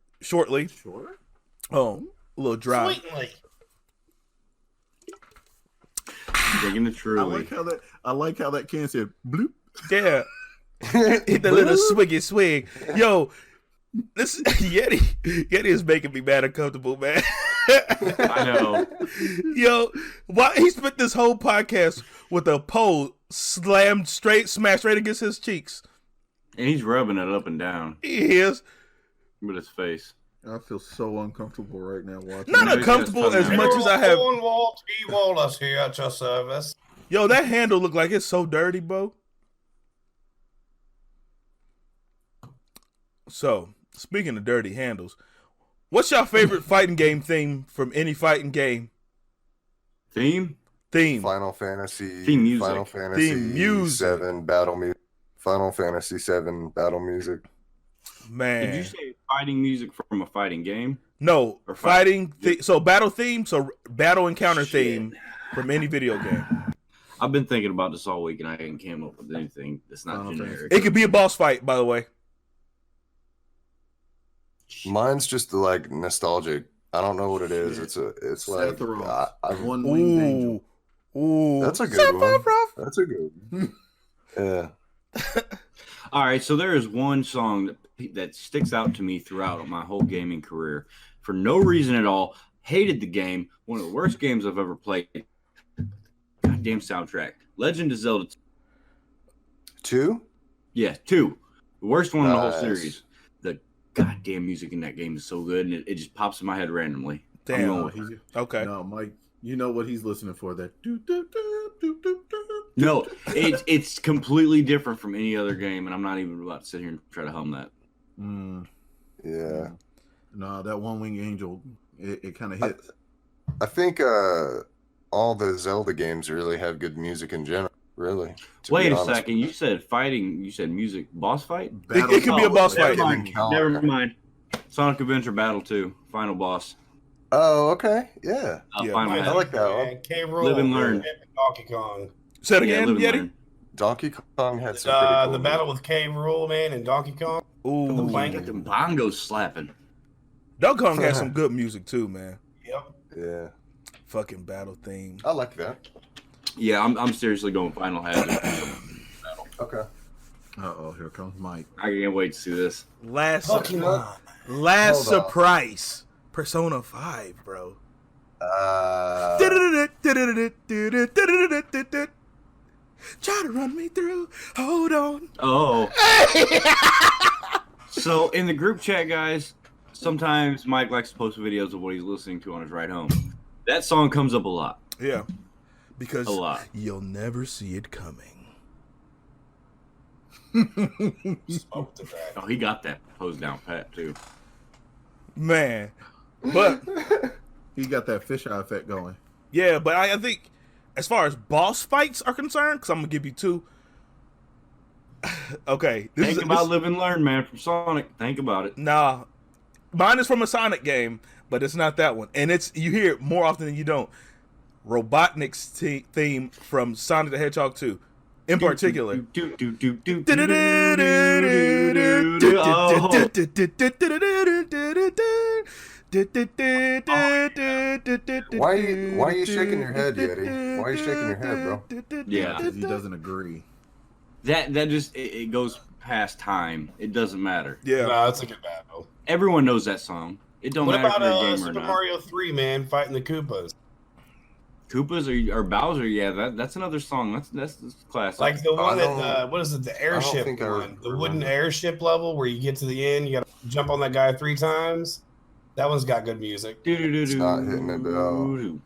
Oh, a little dry. Sweetly. Digging the truly. I like how that can said bloop. Yeah. Hit the little swiggy swig. Yo, this Yetty is making me mad uncomfortable, man. I know. Yo, why he spent this whole podcast with a pole smashed straight against his cheeks. And he's rubbing it up and down. He is. With his face. I feel so uncomfortable right now watching. Not uncomfortable as much as I have. Cornwall T. Wallace here at your service. Yo, that handle look like it's so dirty, bro. So, speaking of dirty handles, what's your favorite fighting game theme from any fighting game? Theme? Final Fantasy. Theme music. Final Fantasy Theme music. 7 battle music. Final Fantasy 7 battle music. Man. Did you say fighting music from a fighting game? No, Or fighting. So battle theme. So battle encounter theme from any video game. I've been thinking about this all week, and I ain't came up with anything that's not generic. It could be a boss fight, by the way. Mine's just like nostalgic. I don't know what it is. It's like One-winged angel. Ooh, that's a good one. That's a good one. Yeah. All right, so there is one song that sticks out to me throughout my whole gaming career for no reason at all. Hated the game. One of the worst games I've ever played. Goddamn soundtrack. Legend of Zelda 2? Yeah, 2. The worst one in the whole Nice. series. The goddamn music in that game is so good, and it just pops in my head randomly. damn. Okay. No, Mike, you know what he's listening for. That No, it's completely different from any other game, and I'm not even about to sit here and try to hum that. Yeah. No, that one-winged angel, it kind of hits. I think all the Zelda games really have good music in general. Really. Wait a second. You said fighting. You said music. Boss fight? It could be a boss fight. Never mind. Sonic Adventure Battle 2. Final boss. Oh, okay. Yeah. Final I like that one. K. Rool, Live and learn. Donkey Kong. Say it again, Live and Yetty. learn. Donkey Kong had some pretty cool The battle with K. Rool, man, and Donkey Kong. Ooh, The Get blanket. them bongos slapping. Donkey Kong has some good music too, man. Yep. Yeah. Fucking battle theme. I like that. Yeah, I'm seriously going Final Hazard. Okay. Uh-oh, here comes Mike. I can't wait to see this. Last Hold surprise. Persona 5, bro. Try to run me through. Hold on. Oh. So in the group chat, guys, sometimes Mike likes to post videos of what he's listening to on his ride home. That song comes up a lot. Yeah. Because A lot. you'll never see it coming. Smoke the back. Oh, he got that pose down pat too. Man. But He got that fisheye effect going. yeah, but I think as far as boss fights are concerned, because I'm going to give you two. Okay. Think about Live and Learn, man, from Sonic. Think about it. Nah. Mine is from a Sonic game, but it's not that one. And you hear it more often than you don't. Robotnik's theme from Sonic the Hedgehog 2, in particular. Why are you shaking your head, Yetty? Why are you shaking your head, bro? Yeah, Because he doesn't agree. that just it goes past time. It doesn't matter. Yeah. No, that's a good battle. Everyone knows that song. It don't What matter if you're a about gamer or Super not. Mario 3, man, fighting the Koopas? Koopas or Bowser, yeah, that's another song. That's classic. Like the one don't- that, what is it, the airship think I one? The wooden remember. airship level where you get to the end, you got to jump on that guy 3 times. That one's got good music. It's not hitting it, though.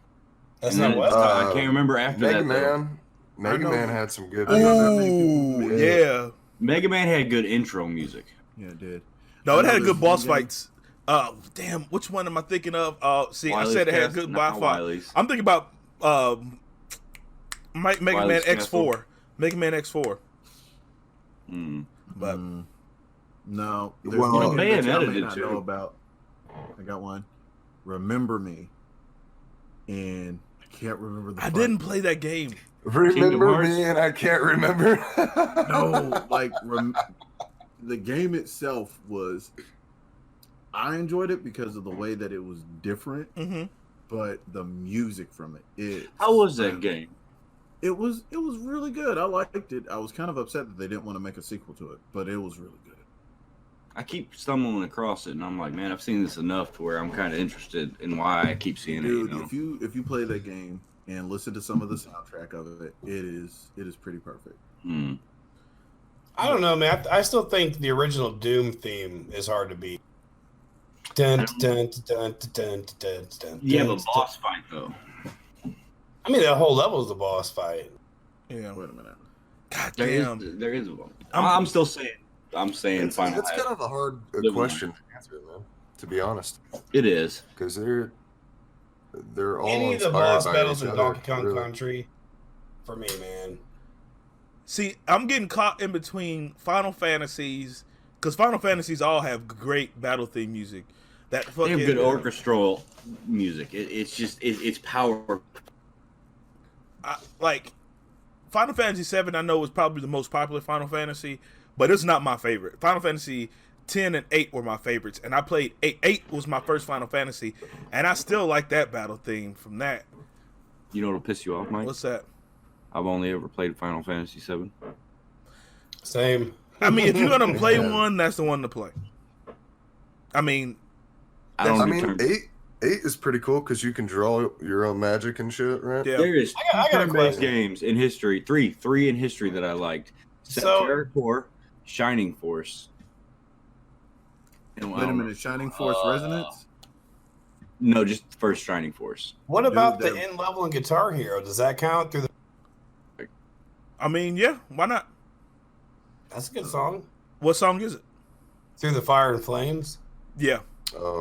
That's And not then what? I can't remember after Mega that. though. Man. Mega Man had some good. Ooh, yeah. Mega Man had good intro music. Yeah, it did. No, it had Another good boss game. fights. Damn, which one am I thinking of? See, I Wily's said it had Castle, good not boss fight. Wily's. I'm thinking about Mega Man Wily's Castle. X4. Mega Man X4. Mm. But No, there's Well, one that y'all Bayonetta may did not too. know about. I got one. Remember Me. And I can't remember the I fight. didn't play that game. Remember Hearts. me, and I can't remember. No, like the game itself was. I enjoyed it because of the way that it was different, Mm-hmm. but the music from it. How was that game? It was really good. I liked it. I was kind of upset that they didn't want to make a sequel to it, but it was really good. I keep stumbling across it, and I'm like, man, I've seen this enough to where I'm kind of interested in why I keep seeing Dude, it. You know? if you play that game and listen to some of the soundtrack of it, it is pretty perfect. Hmm. I don't know, man. I still think the original Doom theme is hard to beat. Dun, dun, dun, dun, dun, dun, dun, Yeah, dun, the boss fight though. I mean, that whole level is the boss fight. Yeah. Wait a minute. God There damn. is one. I'm still saying. I'm saying It's Final kind Hazard. of a hard Live question to answer, man. To be honest, It is. because they're all Any of the inspired boss by battles each in other, Donkey Kong really. Country, for me, man. See, I'm getting caught in between Final Fantasies, because Final Fantasies all have great battle theme music. That They fucking have good orchestral music. It's power. Like Final Fantasy VII. I know is probably the most popular Final Fantasy, but it's not my favorite. Final Fantasy 10 and 8 were my favorites, and I played 8. 8 was my first Final Fantasy, and I still like that battle theme from that. You know what'll piss you off, Mike? What's that? I've only ever played Final Fantasy VII. Same. I mean, if you're gonna play one, that's the one to play. I mean, eight is pretty cool because you can draw your own magic and shit, right? Yeah. There is I got a turn-based question. games in history. Three in history that I liked. Terra Core, Shining Force. And Wait a minute, Shining Force Resonance? No, just the first Shining Force. What about the end level in Guitar Hero? Does that count through the? I mean, yeah, why not? That's a good song. What song is it? Through the Fire and Flames. Yeah,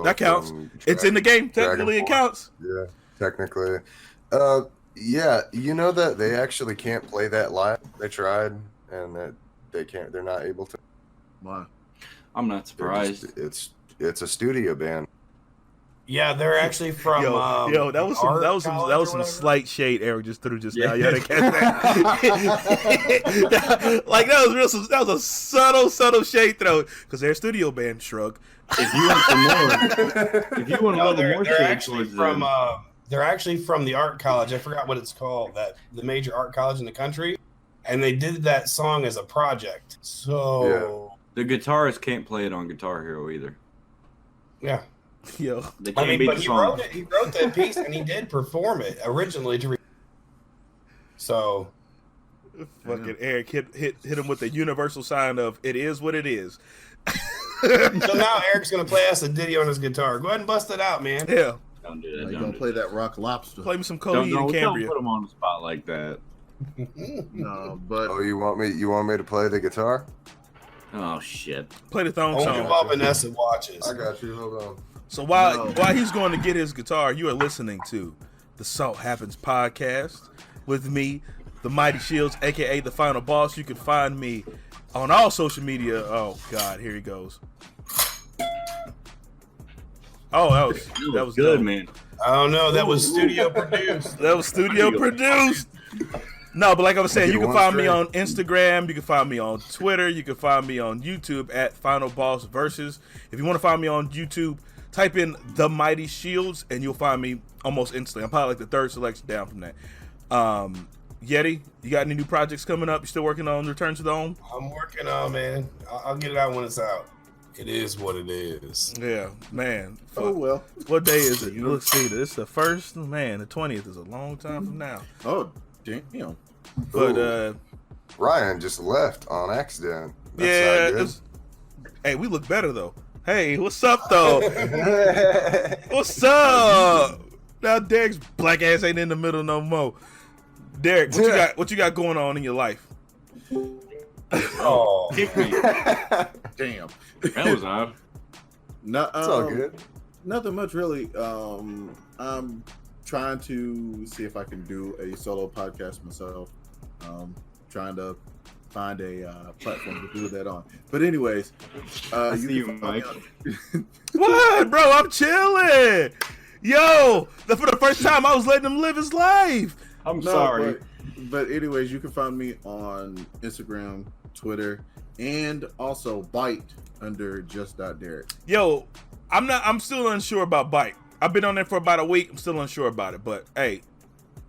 that counts. It's in the game. Technically, it counts. Yeah, technically. Yeah, you know that they actually can't play that live. They tried, and that they can't. They're not able to. Why? I'm not surprised. It's a studio band. Yeah, they're actually from. Yo, that was some slight shade Eric just threw just now. You had to catch that. Like that was a subtle shade throw because they're a studio band. Shrug. If you want some more, if you want a little more they're shade actually towards from. them. They're actually from the art college. I forgot what it's called. The major art college in the country, and they did that song as a project. So the guitarist can't play it on Guitar Hero either. Yeah. Yo, they can't beat the he song. wrote it. He wrote that piece, and he did perform it originally to. So, fucking Eric hit him with the universal sign of "it is what it is." So now Eric's gonna play us a ditty on his guitar. Go ahead and bust it out, man. Yeah. Don't do that. You're going to play that Rock Lobster. Play me some Cody and Cambria. Don't put him on the spot like that. No, but... Oh, you want me to play the guitar? Oh, shit. Play the thong Only song. Bob Vanessa watches. I got you. Hold on. So while he's going to get his guitar, you are listening to the Salt Happens podcast with me, the Mighty Shields, aka the Final Boss. You can find me on all social media. Oh God, here he goes. Oh, that was good, dope. man. I don't know. That was studio produced. That was studio produced. No, but like I was saying, you can find me on Instagram. You can find me on Twitter. You can find me on YouTube at Final Boss Versus. If you want to find me on YouTube, type in The Mighty Shields, and you'll find me almost instantly. I'm probably like the third selection down from that. Yetty, you got any new projects coming up? You still working on Return to the Home? I'm working on, man. I'll get it out when it's out. It is what it is. Yeah, man. Oh, well. What day is it? Let's see. This is the 1st. Man, the 20th is a long time from now. Oh, damn. But Ryan just left on accident. That's hey, we look better though. Hey, what's up though? What's up? Now Derrick's black ass ain't in the middle no more. Derrick, what you got going on in your life? Oh, Kick me. Damn. That was odd. No, It's all good. Nothing much really. I'm trying to see if I can do a solo podcast myself. Trying to find a platform to do that on. But anyways, I see you, Mike. What, bro? I'm chilling. Yo, for the first time, I was letting him live his life. I'm sorry. But anyways, you can find me on Instagram, Twitter, and also Byte under just.Derrick. Yo, I'm still unsure about Byte. I've been on there for about a week. I'm still unsure about it, but hey,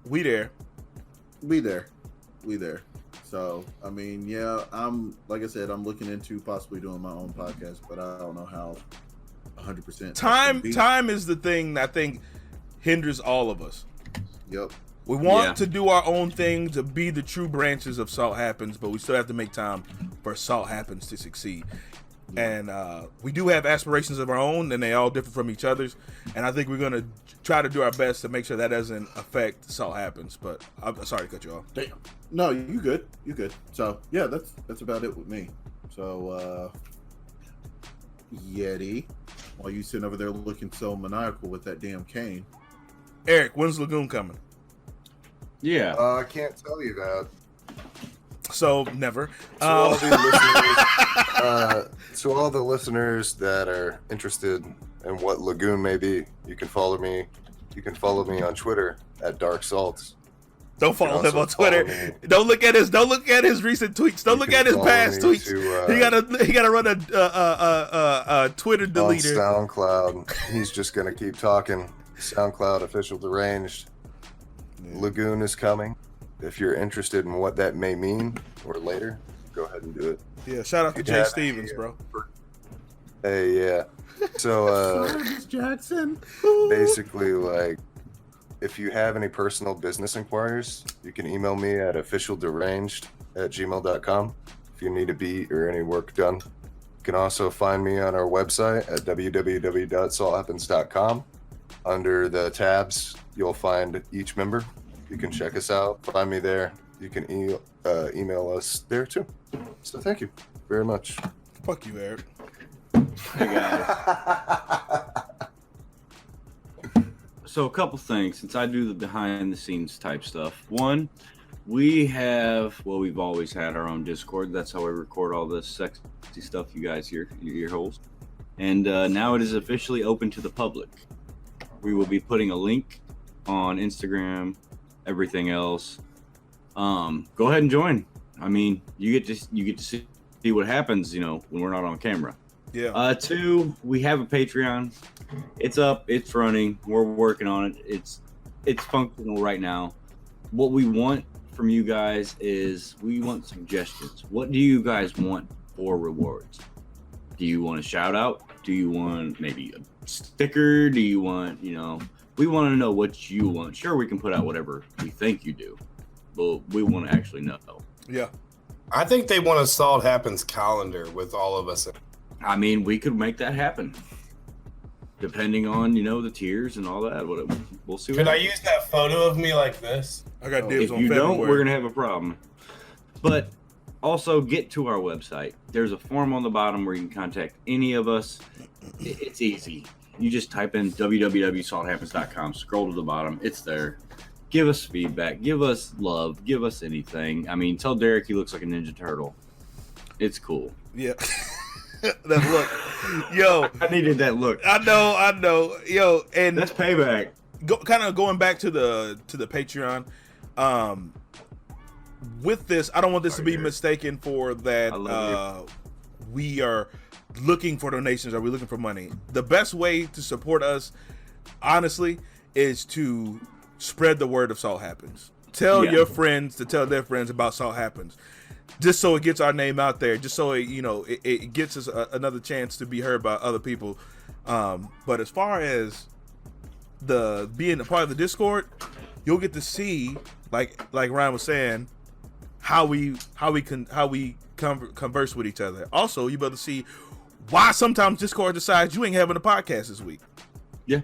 we there. We there. So, I mean, yeah, like I said, I'm looking into possibly doing my own podcast, but I don't know how 100%. Time is the thing that I think hinders all of us. Yep. We want to do our own thing, to be the true branches of Salt Happens, but we still have to make time for Salt Happens to succeed. And we do have aspirations of our own, and they all differ from each other's. And I think we're going to try to do our best to make sure that doesn't affect Salt Happens. But I'm sorry to cut you off. Damn. No, you good. So, yeah, that's about it with me. So, Yetty, while you sitting over there looking so maniacal with that damn cane. Eric, when's Lagoon coming? Yeah. I can't tell you that. So, never. To all the listeners that are interested and what Lagoon may be, you can follow me. You can follow me on Twitter at Dark Salts. Don't follow him on Twitter. Don't look at his recent tweets. Don't look at his past tweets. He gotta run a Twitter deleter. On SoundCloud. He's just gonna keep talking. SoundCloud official deranged. Lagoon is coming. If you're interested in what that may mean or later, go ahead and do it. Yeah, shout out to Jay Stevens, bro. Hey, yeah. So Jackson. basically, like, if you have any personal business inquiries, you can email me at officialderanged@gmail.com if you need a beat or any work done. You can also find me on our website at www.salthappens.com. Under the tabs, you'll find each member. You can check us out, find me there. You can email us there too. So thank you very much. Fuck you, Eric. Hey guys. So a couple things, since I do the behind the scenes type stuff. One, we've always had our own Discord. That's how we record all this sexy stuff you guys hear, your ear holes. And now it is officially open to the public. We will be putting a link on Instagram, everything else. Go ahead and join. I mean, you get to see what happens, when we're not on camera. Yeah. 2, we have a Patreon. It's up, it's running, we're working on it. It's functional right now. What we want from you guys is we want suggestions. What do you guys want for rewards? Do you want a shout out? Do you want maybe a sticker? Do you want, we want to know what you want. Sure, we can put out whatever we think you do, but we want to actually know. Yeah. I think they want a Salt Happens calendar with all of us. I mean, we could make that happen. Depending on, the tiers and all that. We'll see. Could I use that photo of me like this? I got dibs on February. If you don't, we're going to have a problem. But also, get to our website. There's a form on the bottom where you can contact any of us. It's easy. You just type in www.salthappens.com, scroll to the bottom. It's there. Give us feedback. Give us love. Give us anything. I mean, tell Derrick he looks like a Ninja Turtle. It's cool. Yeah. That look. Yo. I needed that look. I know. Yo, and that's payback. Kind of going back to the Patreon. With this, I don't want this to be mistaken for that we are looking for donations or we're looking for money. The best way to support us, honestly, is to spread the word of Salt Happens. Tell your friends to tell their friends about Salt Happens. Just so it gets our name out there, just so it gets us another chance to be heard by other people. But as far as being a part of the Discord, you'll get to see, like Ryan was saying, how we converse with each other. Also, you better see why sometimes Discord decides you ain't having a podcast this week. Yeah,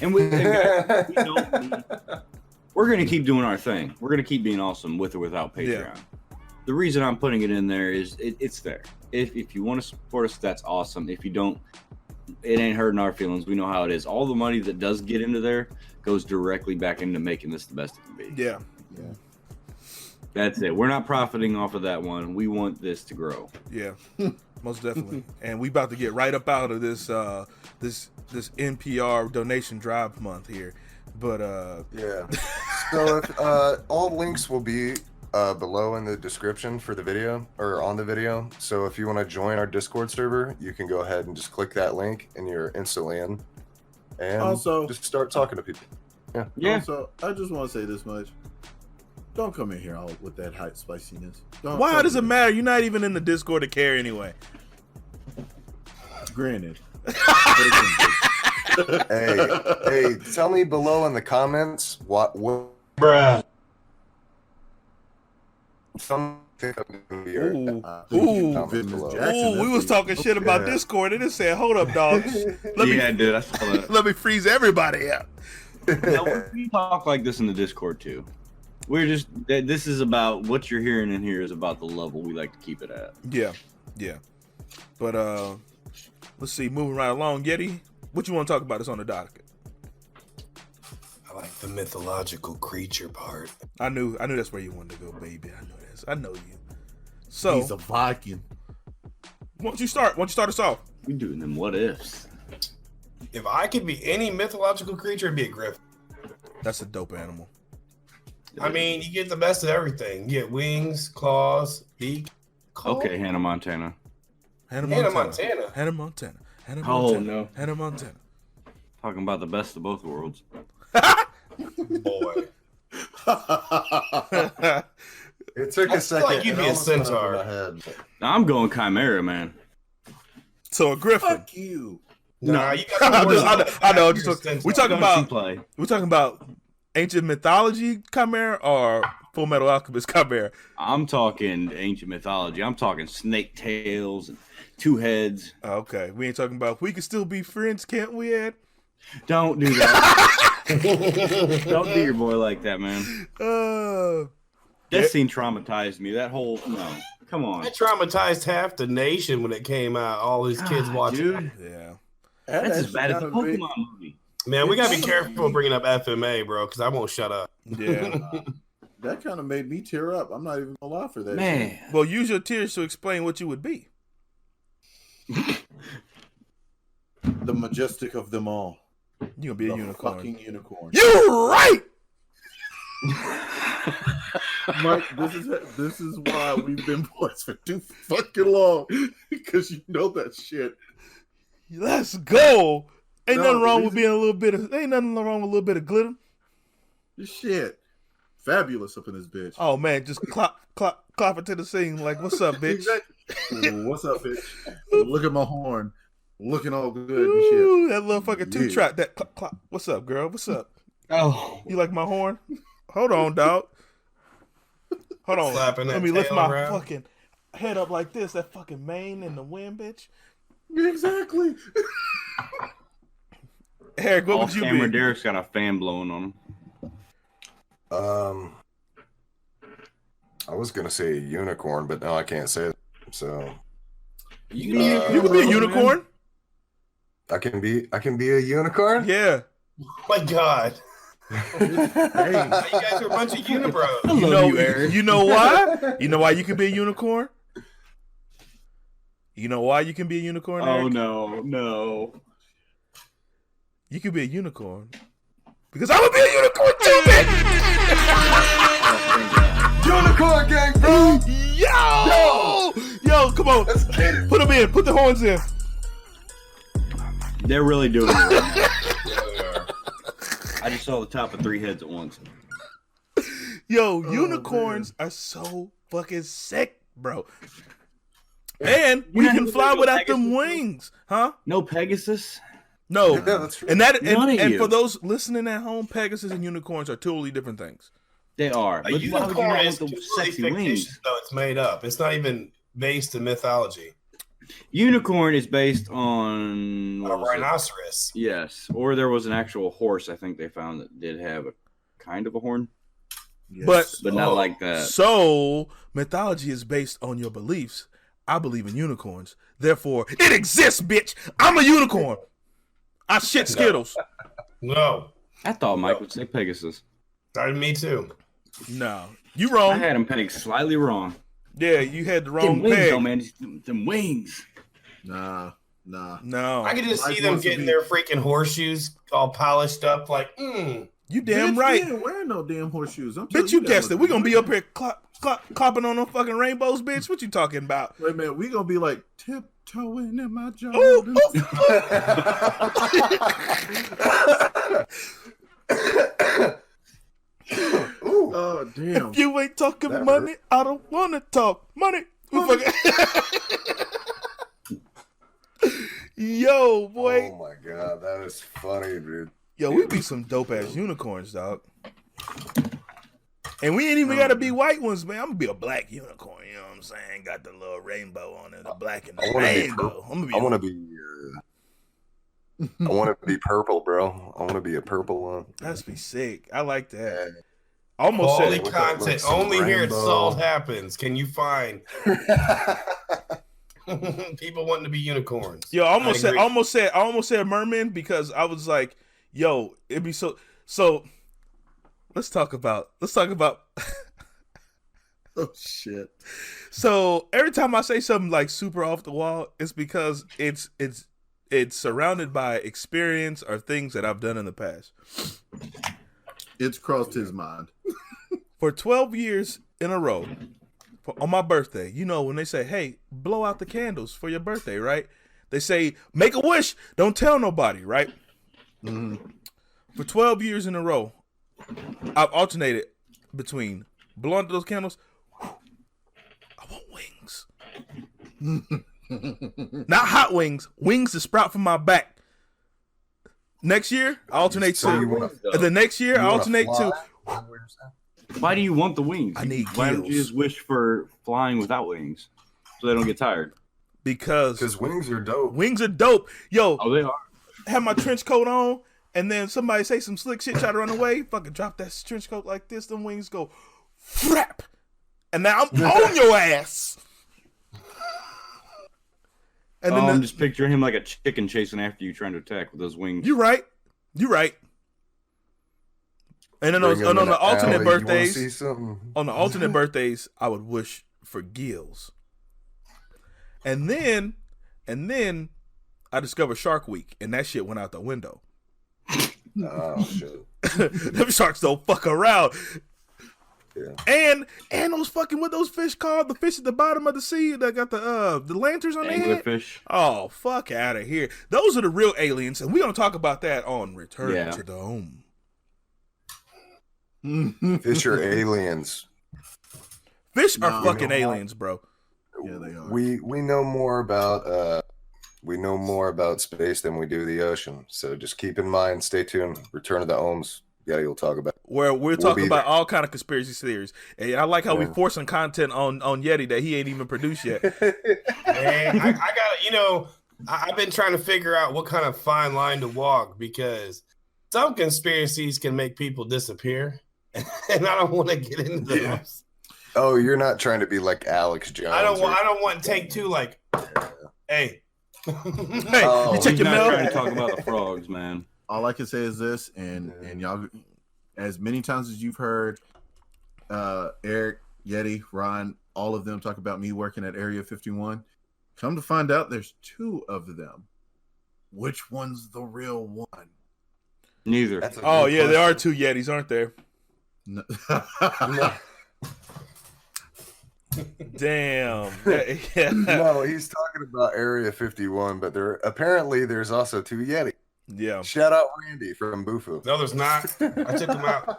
and we're gonna keep doing our thing. We're gonna keep being awesome with or without Patreon. Yeah. The reason I'm putting it in there is it's there. If you want to support us, that's awesome. If you don't, it ain't hurting our feelings. We know how it is. All the money that does get into there goes directly back into making this the best it can be. Yeah. That's it. We're not profiting off of that one. We want this to grow. Yeah, most definitely. And we about to get right up out of this this NPR donation drive month here. But yeah. So all links will be below in the description for the video or on the video. So if you want to join our Discord server, you can go ahead and just click that link and you're instantly in. And also just start talking to people. Yeah. Also, I just want to say this much. Don't come in here all with that hot spiciness. Why does it matter? You're not even in the Discord to care anyway. Granted. Hey, tell me below in the comments what bruh. We was talking shit about Discord and it said, "Hold up, dogs. Dude, I saw that. Let me freeze everybody out." We talk like this in the Discord too. This is about what you're hearing in here is about the level we like to keep it at. Yeah. But let's see. Moving right along, Yetty. What you want to talk about is on the docket. I like the mythological creature part. I knew that's where you wanted to go, baby. I know this. I know you. So he's a Viking. Why don't you start us off? We doing them what ifs. If I could be any mythological creature, it'd be a griffin. That's a dope animal. I mean, you get the best of everything. You get wings, claws, beak. Okay, Hannah Montana. Hannah Montana. Montana. Oh, no. Hannah Montana. Talking about the best of both worlds. Boy. It took a second. Like you'd be a centaur. I'm going Chimera, man. So a griffin. Fuck you. Nah, you got I know. We talking play. We're talking about ancient mythology Chimera or Full Metal Alchemist Chimera. I'm talking ancient mythology. I'm talking snake tails and 2 heads. Okay, we ain't talking about we can still be friends, can't we, Ed? Don't do that. Don't do your boy like that, man. That scene traumatized me. That whole come on. That traumatized half the nation when it came out. All these kids watching. Dude. Yeah. That's as bad as the Pokemon movie. Man, we gotta be careful bringing up FMA, bro, because I won't shut up. Yeah. That kind of made me tear up. I'm not even gonna lie for that. Man. Shit. Well, use your tears to explain what you would be. The majestic of them all. You gonna be a The unicorn. fucking unicorn. You're right. Mike, this is why we've been boys for too fucking long. Because you know that shit. Let's go. Ain't No, nothing wrong the with being a little bit of. Ain't nothing wrong with a little bit of glitter. Shit. Fabulous up in this bitch. Oh man, just clap it to the scene like, "What's up, bitch?" Exactly. Ooh, what's up, bitch? Look at my horn. Looking all good and shit. Ooh, that little fucking two trot. That clap. What's up, girl? What's up? Oh, You like my horn? Hold on, dog. Hold on. Slapping Let that me lift tail my around. fucking head up like this. That fucking mane in the wind, bitch. Exactly. Eric, what would you camera, be? Derrick's got a fan blowing on him. I was gonna say a unicorn, but now I can't say it. So You You could be a unicorn. I can be a unicorn. Yeah. Oh my God. Hey. You guys are a bunch of unibros. You know why? You know why you can be a unicorn? You know why you can be a unicorn? Oh Eric? no. You could be a unicorn. Because I'm gonna be a unicorn too, bitch! Unicorn gang, bro. Yo, come on. Put them in. Put the horns in. They're really doing it right now. I just saw the top of 3 heads at once. Yo, unicorns are so fucking sick, bro. And we You're not can even fly gonna go without them Pegasus? wings, huh? No Pegasus? No. Yeah, that's true. And that None of and you. for those listening at home, Pegasus and unicorns are totally different things. They are. A But why would you unicorn not is want the completely sexy fictitious, wings? though. It's made up. It's not even based in mythology. Unicorn is based on A rhinoceros. Yes, or there was an actual horse I think they found that did have a kind of a horn, But not like that. So mythology is based on your beliefs. I believe in unicorns. Therefore, it exists, bitch. I'm a unicorn. I shit Skittles. No. I thought Mike would say Pegasus. Me too. No. You I wrong. had him pegged slightly wrong. Yeah, you had the Them wrong wings, peg. though, man. Them wings. Nah. No. I could just Mike see them wants to getting be- their freaking horseshoes all polished up like, You damn Bitch, right. We ain't wearing no damn horseshoes. I'm telling Bitch, you that guessed it. much. We're going to be up here clopping on them fucking rainbows, bitch. What you talking about? Wait a minute, we gonna be like tiptoeing in my Ooh, Jordan. Oh damn! If you ain't talking That money, I don't want to talk money. We fucking- Yo, boy. Oh my god, that is funny, dude. Yo, we be some dope ass unicorns, dog. And we ain't even gotta be white ones, man. I'm gonna be a black unicorn. You know what I'm saying? Got the little rainbow on it, the black and the I wanna be rainbow. I'm gonna be. I want to be purple, bro. I want to be a purple one. That's be sick. I like that. Yeah. Almost quality said. with that, content. like, some Only here at rainbow. Salt Happens can you find people wanting to be unicorns. Yo, I almost I agree. said merman because I was like, yo, it'd be so. Let's talk about. Oh shit! So every time I say something like super off the wall, it's because it's it's surrounded by experience or things that I've done in the past. It's crossed his mind. For 12 years in a row, on my birthday, you know, when they say, hey, blow out the candles for your birthday, right? They say, make a wish, don't tell nobody, right? Mm-hmm. For 12 years in a row, I've alternated between blowing out those candles. I want wings. Not hot wings, wings that sprout from my back. Next year, I alternate to. The next year, I alternate to. Why do you want the wings? I need Why don't gills. you just wish for flying without wings so they don't get tired? Because wings are dope. Wings are dope. Yo, Oh, they are. have my trench coat on, and then somebody say some slick shit, try to run away. Fucking drop that trench coat like this. Them wings go, frap, and now I'm on your ass. And then I'm just picturing him like a chicken chasing after you, trying to attack with those wings. You're right. You're right. And then on the alternate birthdays, I would wish for gills. And then I discovered Shark Week, and that shit went out the window. Oh shit! Them sharks don't fuck around. Yeah. And those fucking what those fish called? The fish at the bottom of the sea that got the lanterns on their head. Anglerfish. Oh, fuck out of here! Those are the real aliens, and we're gonna talk about that on Return to the Home. Fish are aliens. Fish are fucking aliens, bro. Yeah, they are. We know more about space than we do the ocean. So just keep in mind. Stay tuned. Return to the Ohms. Yeah, you'll talk about. Where we're talking about all kind of conspiracy theories, and I like how we forcing content on Yetty that he ain't even produced yet. Man, I got I've been trying to figure out what kind of fine line to walk because some conspiracies can make people disappear, and I don't want to get into those. Oh, you're not trying to be like Alex Jones. I don't want take two like, hey, you check your mail. Trying to talk about the frogs, man. All I can say is this, and y'all, as many times as you've heard Eric, Yetty, Ron, all of them talk about me working at Area 51, come to find out there's two of them. Which one's the real one? Neither. Oh, yeah, there are two Yetis, aren't there? No. Damn. No, he's talking about Area 51, but there's also two Yeti. Yeah. Shout out Randy from Bufu. No, there's not. I took him out.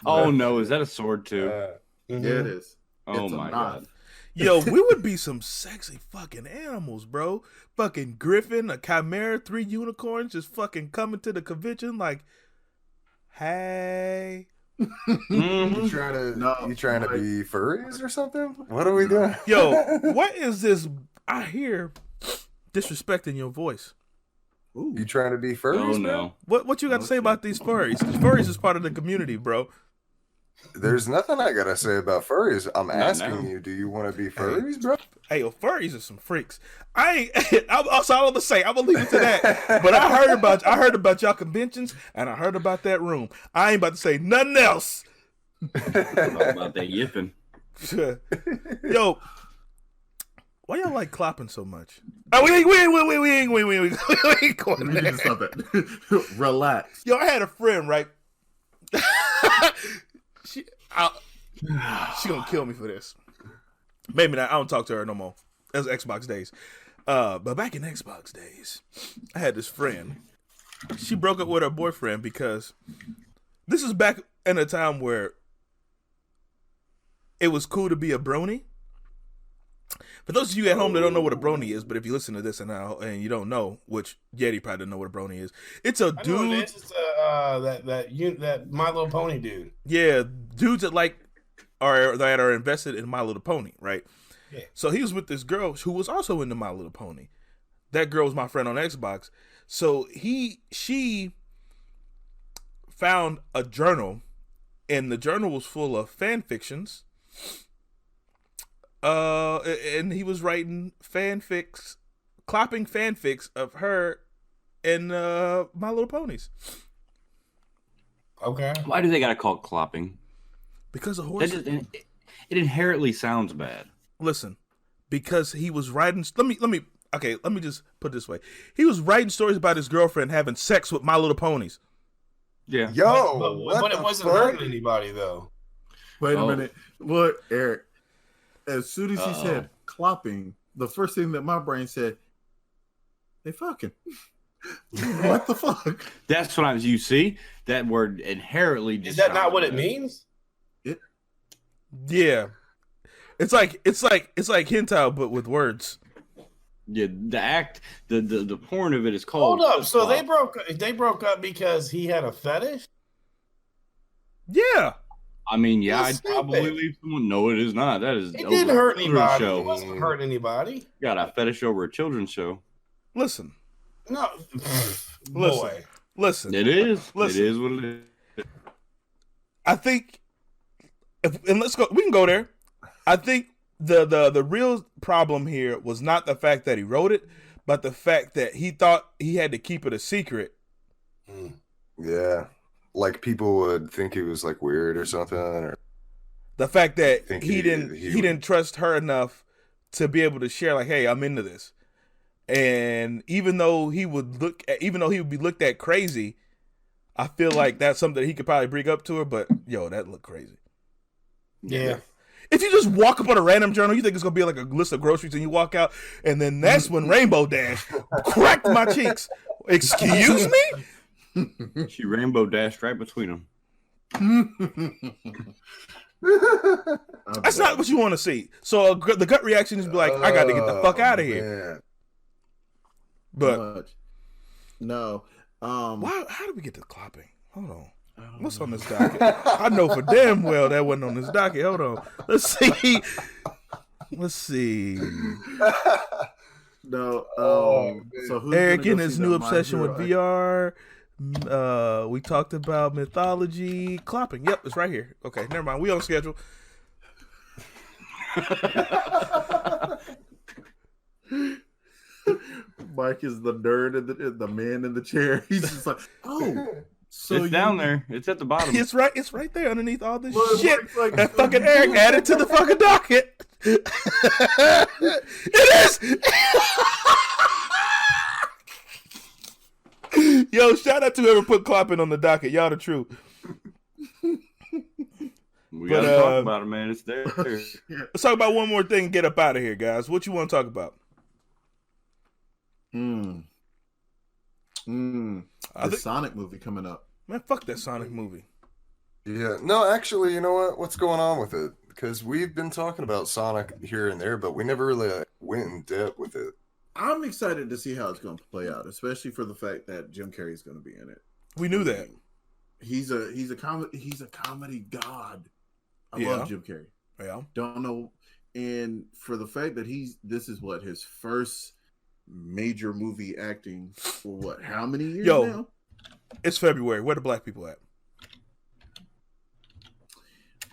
Oh no, is that a sword too? Yeah, it is. Oh It's a my knife. god. Yo, we would be some sexy fucking animals, bro. Fucking griffin, a chimera, 3 unicorns just fucking coming to the convention like, hey. You trying to be furries or something? What are we doing? Yo, what is this I hear disrespecting your voice? Ooh. You trying to be furries? Oh no. What you got to say about these furries? Because furries is part of the community, bro. There's nothing I gotta say about furries. I'm asking you, do you want to be furries, bro? Hey, yo, furries are some freaks. That's all I'm gonna say. I'm gonna leave it to that. But I heard about y'all conventions, and I heard about that room. I ain't about to say nothing else. About that yipping. Yo, why y'all like Clopping so much? Oh, we ain't going there. Stop it. Relax. Yo, I had a friend, right? She gonna kill me for this. Maybe not. I don't talk to her no more. That's Xbox days. But back in Xbox days, I had this friend. She broke up with her boyfriend because this is back in a time where it was cool to be a brony. For those of you at home that don't know what a brony is, but if you listen to this and you don't know, which Yetty probably doesn't know what a brony is, it's a dude. It's that My Little Pony dude. Yeah, dudes that are invested in My Little Pony, right? Yeah. So he was with this girl who was also into My Little Pony. That girl was my friend on Xbox. So she found a journal, and the journal was full of fan fictions. And he was writing clopping fanfics of her and My Little Ponies. Okay. Why do they gotta call it clopping? Because of horses. It inherently sounds bad. Listen, because he was writing. Let me. okay, let me just put it this way. He was writing stories about his girlfriend having sex with My Little Ponies. Yeah. Yo, but it wasn't hurting anybody though. Wait a minute. Look, Eric, as soon as he said clopping, the first thing that my brain said, they fucking. What the fuck? That's what you see. That word inherently. Is that not what it means? Yeah. It's like hentai, but with words. Yeah, the porn of it is called. Hold up. So they broke up because he had a fetish? Yeah. I mean, yeah, I'd probably leave someone. No, it is not. That is. It didn't hurt anybody. Show. It wasn't hurting anybody. Got a fetish over a children's show. Listen. No. Listen. Listen. It is. Listen. It is what it is. I think, and let's go. We can go there. I think the real problem here was not the fact that he wrote it, but the fact that he thought he had to keep it a secret. Yeah, like people would think he was like weird or something, or the fact that he didn't trust her enough to be able to share. Like, hey, I'm into this, and even though he would be looked at crazy, I feel like that's something that he could probably bring up to her. But yo, that looked crazy. Yeah. If you just walk up on a random journal, you think it's gonna be like a list of groceries, and you walk out, and then that's when Rainbow Dash cracked my cheeks. Excuse me? She rainbow dashed right between them. That's not what you want to see. So the gut reaction is be like, I got to get the fuck out of here. But no, why? How did we get to clopping? Hold on. What's on this docket? I know for damn well that wasn't on this docket. Hold on. Let's see. No. So who's Eric gonna and go his see new that obsession My with Hero? VR. We talked about mythology. Clopping. Yep, it's right here. Okay, never mind. We on schedule. Mike is the nerd and the man in the chair. He's just like, oh. So it's down there. It's at the bottom. It's right there underneath all this Well, shit like, that fucking Eric added to the fucking docket. It is. Yo, shout out to whoever put clopping on the docket. Y'all the truth. We gotta talk about it, man. It's there. Let's talk about one more thing and get up out of here, guys. What you want to talk about? The Sonic movie coming up. Man, fuck that Sonic movie. Yeah. No, actually, you know what? What's going on with it? Because we've been talking about Sonic here and there, but we never really went in depth with it. I'm excited to see how it's going to play out, especially for the fact that Jim Carrey's going to be in it. We knew that. He's a comedy god. I love Jim Carrey. Yeah. Don't know, and for the fact that this is what his first major movie acting for what? How many years now? It's February. Where the black people at?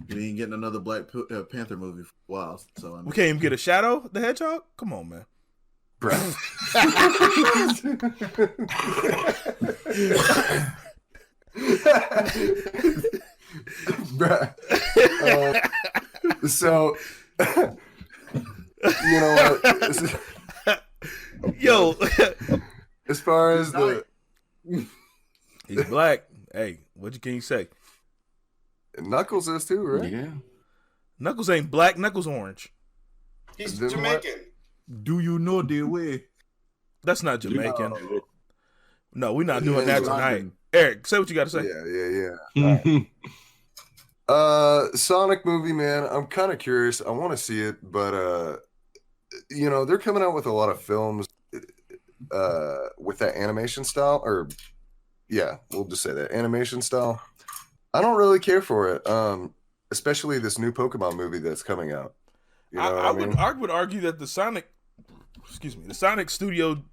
We ain't getting another Black Panther movie for a while. So we can't even get a Shadow the Hedgehog? Come on, man. Bruh. So, you know what? Yo. As far as he's black. Hey, what can you say? Knuckles is too, right? Yeah. Knuckles ain't black. Knuckles orange. He's Jamaican. Do you know the way? That's not Jamaican. No, we're not doing that tonight. Eric, say what you got to say. Yeah. Sonic movie, man. I'm kind of curious. I want to see it, but you know, they're coming out with a lot of films with that animation style, or we'll just say that animation style. I don't really care for it, especially this new Pokemon movie that's coming out. You know I would argue that the Sonic studio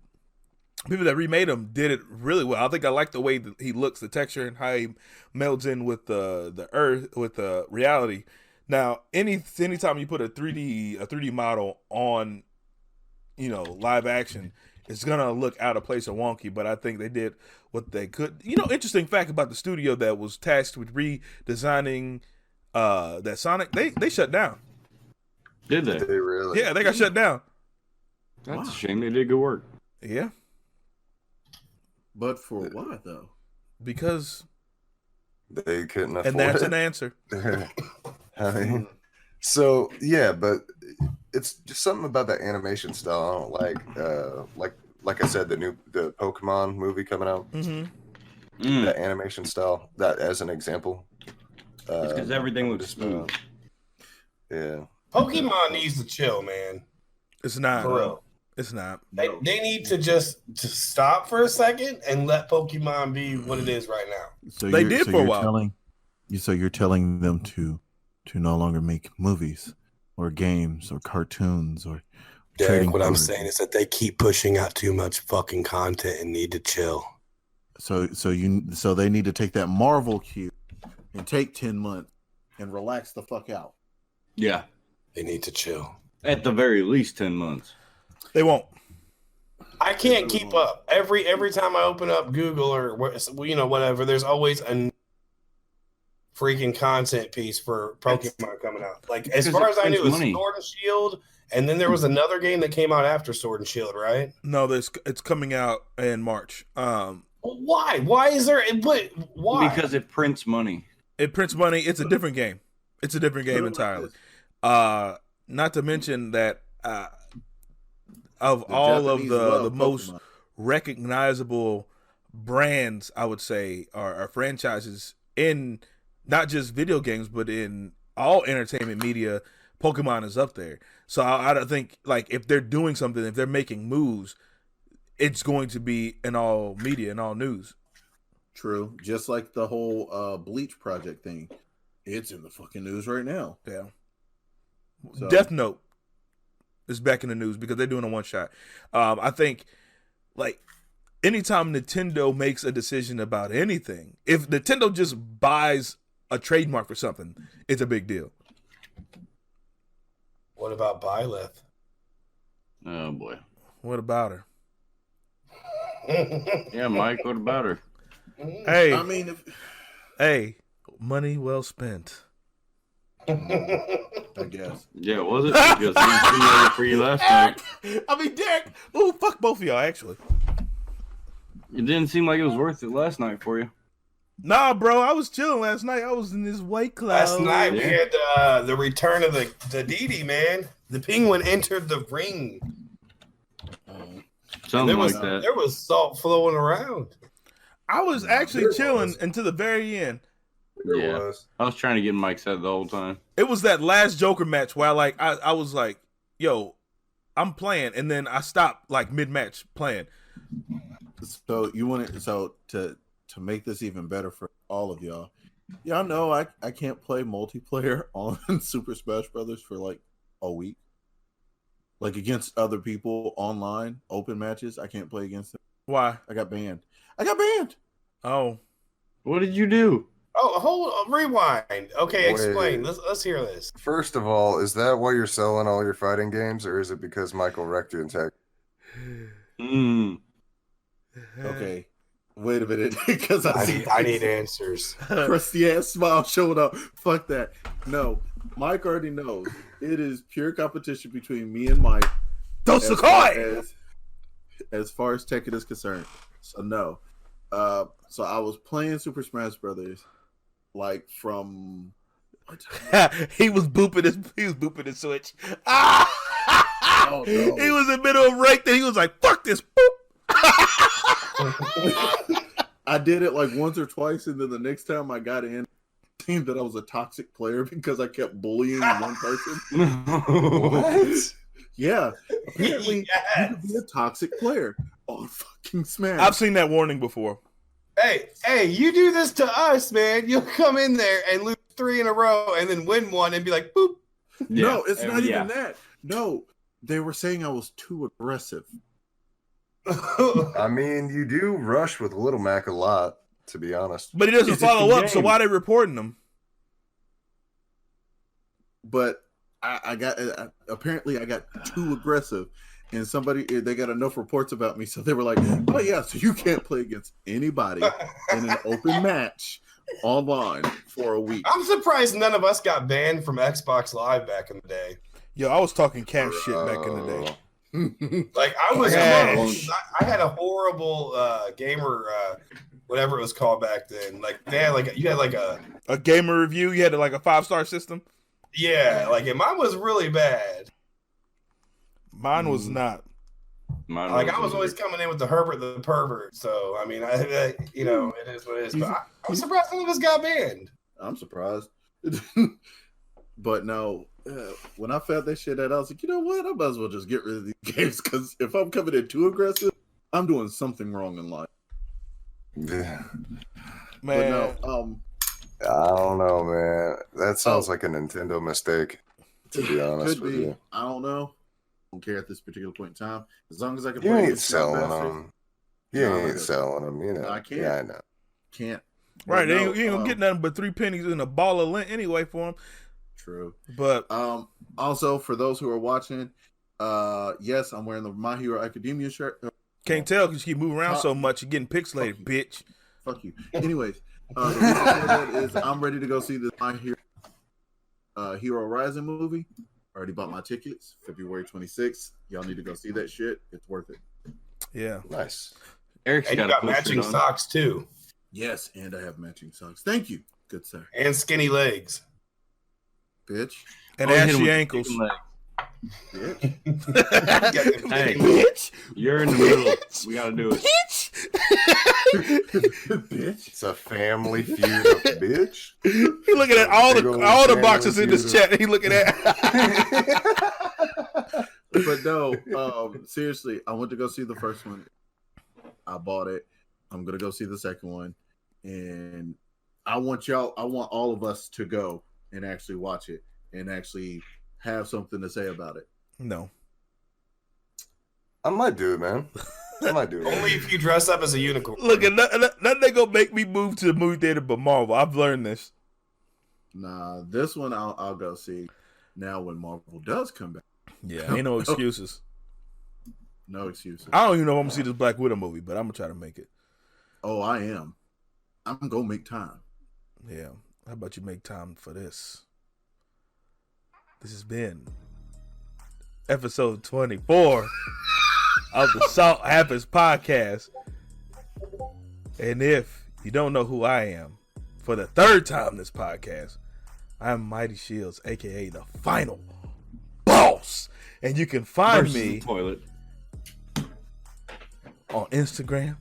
people that remade him did it really well. I think I like the way that he looks, the texture, and how he melds in with the earth, with the reality. Now, anytime you put a 3D model on, you know, live action, it's gonna look out of place or wonky. But I think they did what they could. You know, interesting fact about the studio that was tasked with redesigning that Sonic, they shut down. Did they? Did they really? Yeah, they got shut down. That's a shame. They did good work. Yeah. But for what though? Because they couldn't afford and that's it. an answer. I mean, so yeah, but it's just something about that animation style I don't like. Like I said, the Pokemon movie coming out. Mm-hmm. That animation style, that as an example. It's because everything looks smooth. Yeah. Pokemon needs to chill, man. It's not. For real. It's not. They need to just stop for a second and let Pokemon be what it is right now. So they did for a while. So you're telling them to no longer make movies or games or cartoons or Derrick, what I'm saying is that they keep pushing out too much fucking content and need to chill. So they need to take that Marvel cue and take 10 months and relax the fuck out. Yeah. They need to chill. At the very least 10 months. They won't. I can't keep up. Every time I open up Google or whatever, there's always a freaking content piece for Pokemon coming out. Like as far as I knew, it was Sword and Shield, and then there was another game that came out after Sword and Shield, right? No, it's coming out in March. Why? Why is there? Why? Because it prints money. It prints money. It's a different game. It's a different game entirely. Not to mention that of all of the most recognizable brands, I would say, are franchises in not just video games, but in all entertainment media, Pokemon is up there. So I don't think, like, if they're doing something, if they're making moves, it's going to be in all media, in all news. True. Just like the whole Bleach project thing. It's in the fucking news right now. Yeah. So. Death Note is back in the news because they're doing a one shot. I think, like, anytime Nintendo makes a decision about anything, if Nintendo just buys a trademark for something, it's a big deal. What about Byleth? Oh boy. What about her? Yeah, Mike, what about her? Hey, I mean, hey, money well spent. I guess. Yeah, was it? Because we didn't for you last night. I mean, Derrick. Oh, fuck both of y'all, actually. It didn't seem like it was worth it last night for you. Nah, bro, I was chilling last night. I was in this white cloud. Last night we had the return of the Didi, man. The penguin entered the ring. Something like that. There was salt flowing around. I was actually chilling until the very end. Yeah, I was trying to get Mike said the whole time. It was that last Joker match where I was like, yo, I'm playing, and then I stopped like mid-match playing. So you want it to make this even better for all of y'all. Y'all know I can't play multiplayer on Super Smash Brothers for like a week. Like against other people online, open matches, I can't play against them. Why? I got banned. Oh. What did you do? Oh, rewind. Okay, explain. Let's hear this. First of all, is that why you're selling all your fighting games, or is it because Michael wrecked you in tech? Okay. Wait a minute, because I need answers. Crusty ass smile showing up. Fuck that. No, Mike already knows. It is pure competition between me and Mike. As far as Tekken is concerned. So no. So I was playing Super Smash Brothers, like from. he was booping his Switch. Oh, no. He was in the middle of rank. Then he was like, "Fuck this." Boop. I did it like once or twice, and then the next time I got in, it seemed that I was a toxic player because I kept bullying one person. What? Yeah, apparently you can be a toxic player on fucking Smash. I've seen that warning before. Hey, you do this to us, man. You'll come in there and lose 3 in a row, and then win one, and be like, "Boop." Yeah. No, it's not even that. No, they were saying I was too aggressive. I mean, you do rush with Little Mac a lot, to be honest. But he doesn't follow up, so why are they reporting him? But I got apparently I got too aggressive, and they got enough reports about me, so they were like, "Oh yeah, so you can't play against anybody in an open match online for a week." I'm surprised none of us got banned from Xbox Live back in the day. Yo, I was talking cash shit back in the day. Like I was, I had a horrible gamer, whatever it was called back then. Like they had you had like a gamer review. You had like a 5-star system. Yeah, like and mine was really bad. Mine was not. Like I was always coming in with the Herbert the pervert. So I mean, it is what it is. But I'm surprised none of us got banned. I'm surprised. But no, when I found that shit out, I was like, you know what? I might as well just get rid of these games because if I'm coming in too aggressive, I'm doing something wrong in life. Yeah. Man. But no, I don't know, man. That sounds like a Nintendo mistake, to be honest with you. I don't know. I don't care at this particular point in time. As long as I can You play ain't this selling bastard, them. You ain't selling them, you know. I can't. Yeah, I know. Can't. Right, No, you ain't gonna get nothing but 3 pennies in a ball of lint anyway for them. True. But also for those who are watching, yes, I'm wearing the My Hero Academia shirt. Can't tell because you keep moving around so much, you're getting pixelated, bitch. Fuck you. Anyways, the reason for that is I'm ready to go see the My Hero Rising movie. Already bought my tickets, February 26th. Y'all need to go see that shit. It's worth it. Yeah. Nice. Eric's And you got matching socks too. Yes, and I have matching socks. Thank you, good sir. And skinny legs. Bitch. And ashy ankles. Bitch. Hey, Bitch. You're in the middle. We gotta do it. Bitch. It's a family feud of bitch. He looking at all the boxes in this chat. He looking at. But no, seriously, I went to go see the first one. I bought it. I'm gonna go see the second one, and I want all of us to go and actually watch it and actually have something to say about it. No. I might do it, man. I might do it. Only if you dress up as a unicorn. Look, nothing they gonna make me move to the movie theater but Marvel. I've learned this. Nah, this one I'll go see. Now when Marvel does come back. Yeah, ain't no excuses. No excuses. I don't even know if I'm gonna see this Black Widow movie, but I'm gonna try to make it. Oh, I am. I'm gonna make time. Yeah. How about you make time for this? This has been episode 24 of the Salt Happens podcast. And if you don't know who I am, for the third time this podcast, I'm Mighty Shields, aka the final boss. And you can find me toilet on Instagram,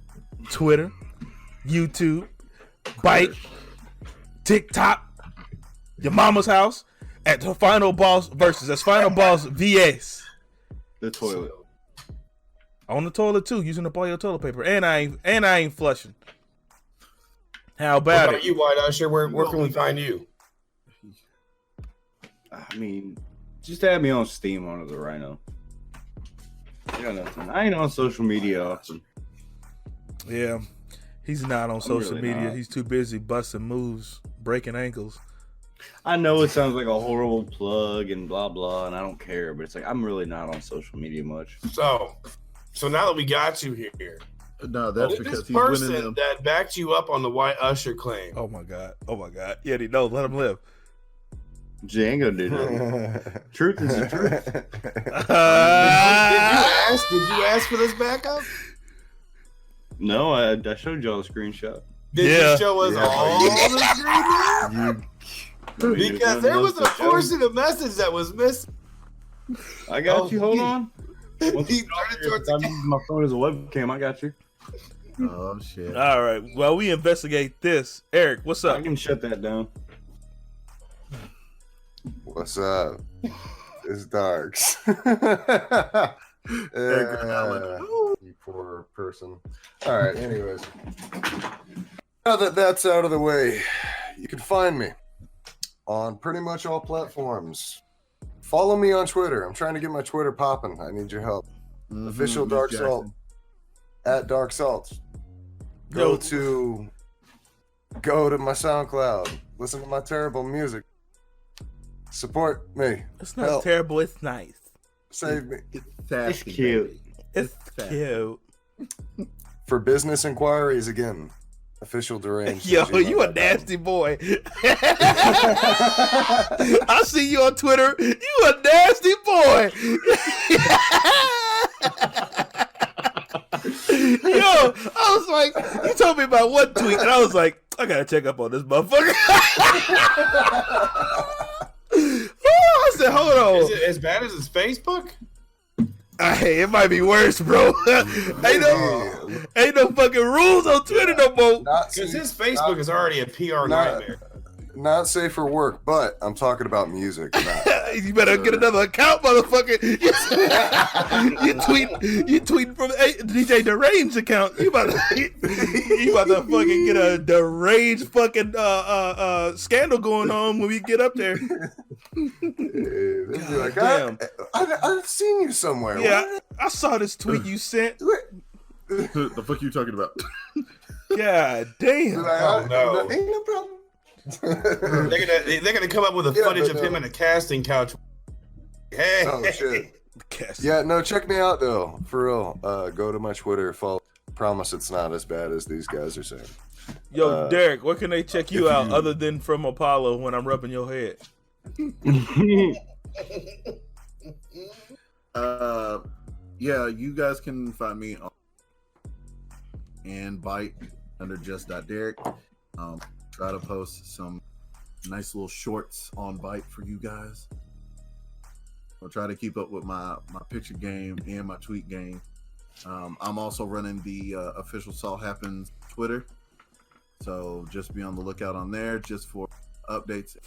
Twitter, YouTube, Bike, TikTok, your mama's house, at the Final Boss versus that's Final Boss VS. the toilet. On the toilet too, using up all your toilet paper, and I ain't flushing. How What about about it? you, White Usher? Where can we find you? I mean, just add me on Steam under the Rhyno. I got nothing. I ain't on social media often. Yeah, he's not on social really media. not. He's too busy busting moves, breaking ankles. I know it sounds like a horrible plug and blah blah, and I don't care, but it's like I'm really not on social media much. So now that we got you here, No, that's who's because this he's winning person them. that backed you up on the White Usher claim? Oh my god! Yetty, no, let him live. Django did it. Truth is the truth. Did you ask for this backup? No, I showed y'all the screenshot. Did you show us all the screen? Because there was a portion of message that was missing. I got you. Hold on. He Once turned it towards I'm the using my phone as a webcam. I got you. Oh shit. All right. Well, we investigate this. Eric, what's up? I can shut that down. What's up? It's Darks. You poor person. All right, anyways. Now that that's out of the way, you can find me on pretty much all platforms. Follow me on Twitter. I'm trying to get my Twitter popping. I need your help. Official Dark Salt at Dark Salt. Go to my SoundCloud. Listen to my terrible music. Support me. It's not terrible. It's nice. Save me. It's cute. It's cute. For business inquiries, again, official deranged. Yo, you a nasty boy. I see you on Twitter. You a nasty boy. Yo, I was like, you told me about one tweet, and I was like, I gotta check up on this motherfucker. I said, hold on. Is it as bad as his Facebook? Hey, it might be worse, bro. ain't no fucking rules on Twitter no more. Because his Facebook is already a PR nightmare. Not safe for work, but I'm talking about music. You better get another account, motherfucker. you tweeting from DJ Deranged account. You about to fucking get a deranged fucking scandal going on when we get up there. They'll be like, damn. I've seen you somewhere. Yeah, what? I saw this tweet you sent. The fuck you talking about? God damn. Like, oh no. Ain't no problem. They're gonna come up with a footage of him in a casting couch. Hey. Oh shit. Yeah, no, check me out though. For real. Go to my Twitter, follow. Promise it's not as bad as these guys are saying. Yo, Derrick, where can they check you out other than from Apollo when I'm rubbing your head? Yeah, you guys can find me on and Bite under just.Derrick. Try to post some nice little shorts on Bite for you guys. I'll try to keep up with my picture game and my tweet game. I'm also running the official Salt Happens Twitter, so just be on the lookout on there just for updates.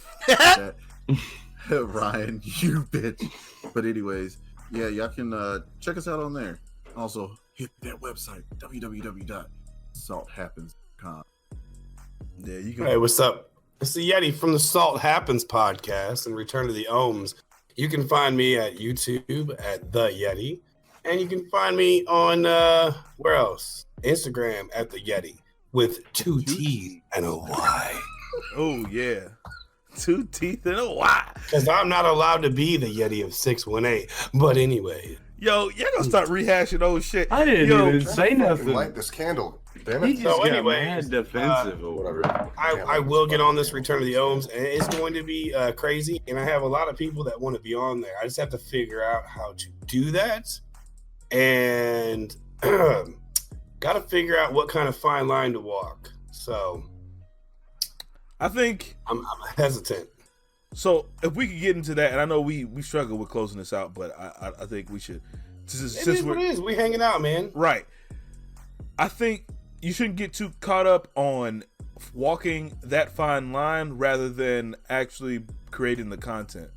Ryan, you bitch. But anyways, yeah, y'all can check us out on there. Also, hit that website, www.salthappens.com. Yeah, you can. Hey, what's up? It's the Yetty from the Salt Happens podcast and Return to the Ohms. You can find me at YouTube at The Yetty. And you can find me on, where else? Instagram at The Yetty with 2 T's and a Y. Oh, yeah. 2 teeth and a Y. Because I'm not allowed to be the Yetty of 618. But anyway. Yo, you're going to start rehashing old shit. I didn't even say nothing. Light this candle. Damn He it. just So got anyways, mad defensive. Whatever. I will get on this Return to the Ohms, and it's going to be crazy. And I have a lot of people that want to be on there. I just have to figure out how to do that. And got to figure out what kind of fine line to walk. So I think I'm hesitant. so. If we could get into that, and I know we struggle with closing this out, but I think we should. It is what it is. We hanging out, man. Right. I think you shouldn't get too caught up on walking that fine line rather than actually creating the content.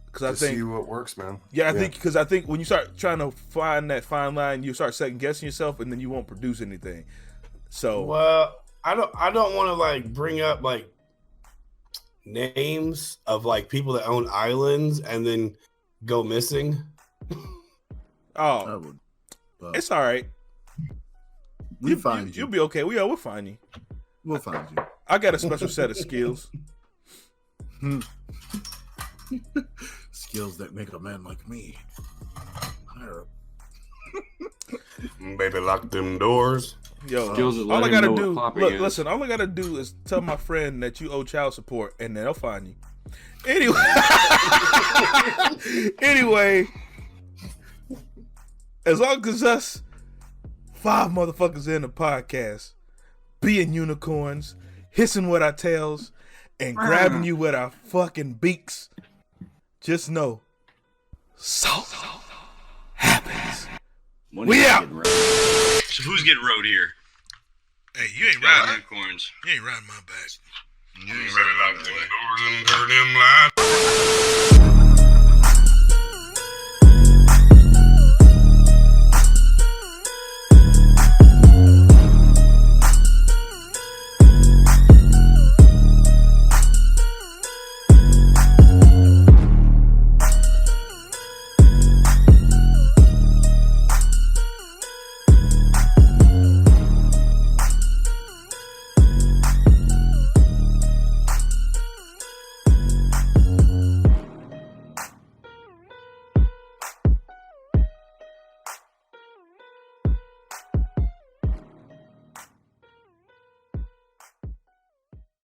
Because I think see what works, man. Yeah, I think when you start trying to find that fine line, you start second guessing yourself, and then you won't produce anything. So, Well, I don't want to like bring up like names of like people that own islands and then go missing. oh, it's all right. We'll find you. You'll be okay. We'll find you. We'll find you. I got a special set of skills. Skills that make a man like me. Baby, lock them doors. Yo, Skills that all let I him gotta know do, what clopping look, is. listen, all I gotta do is tell my friend that you owe child support, and then they'll find you. Anyway, anyway, as long as us 5 motherfuckers in the podcast, being unicorns, hissing with our tails, and grabbing you with our fucking beaks, just know, salt happens. We out. So who's getting rode here? Hey, you ain't riding. Unicorns. You ain't riding my back. You better lock them doors and turn them lights.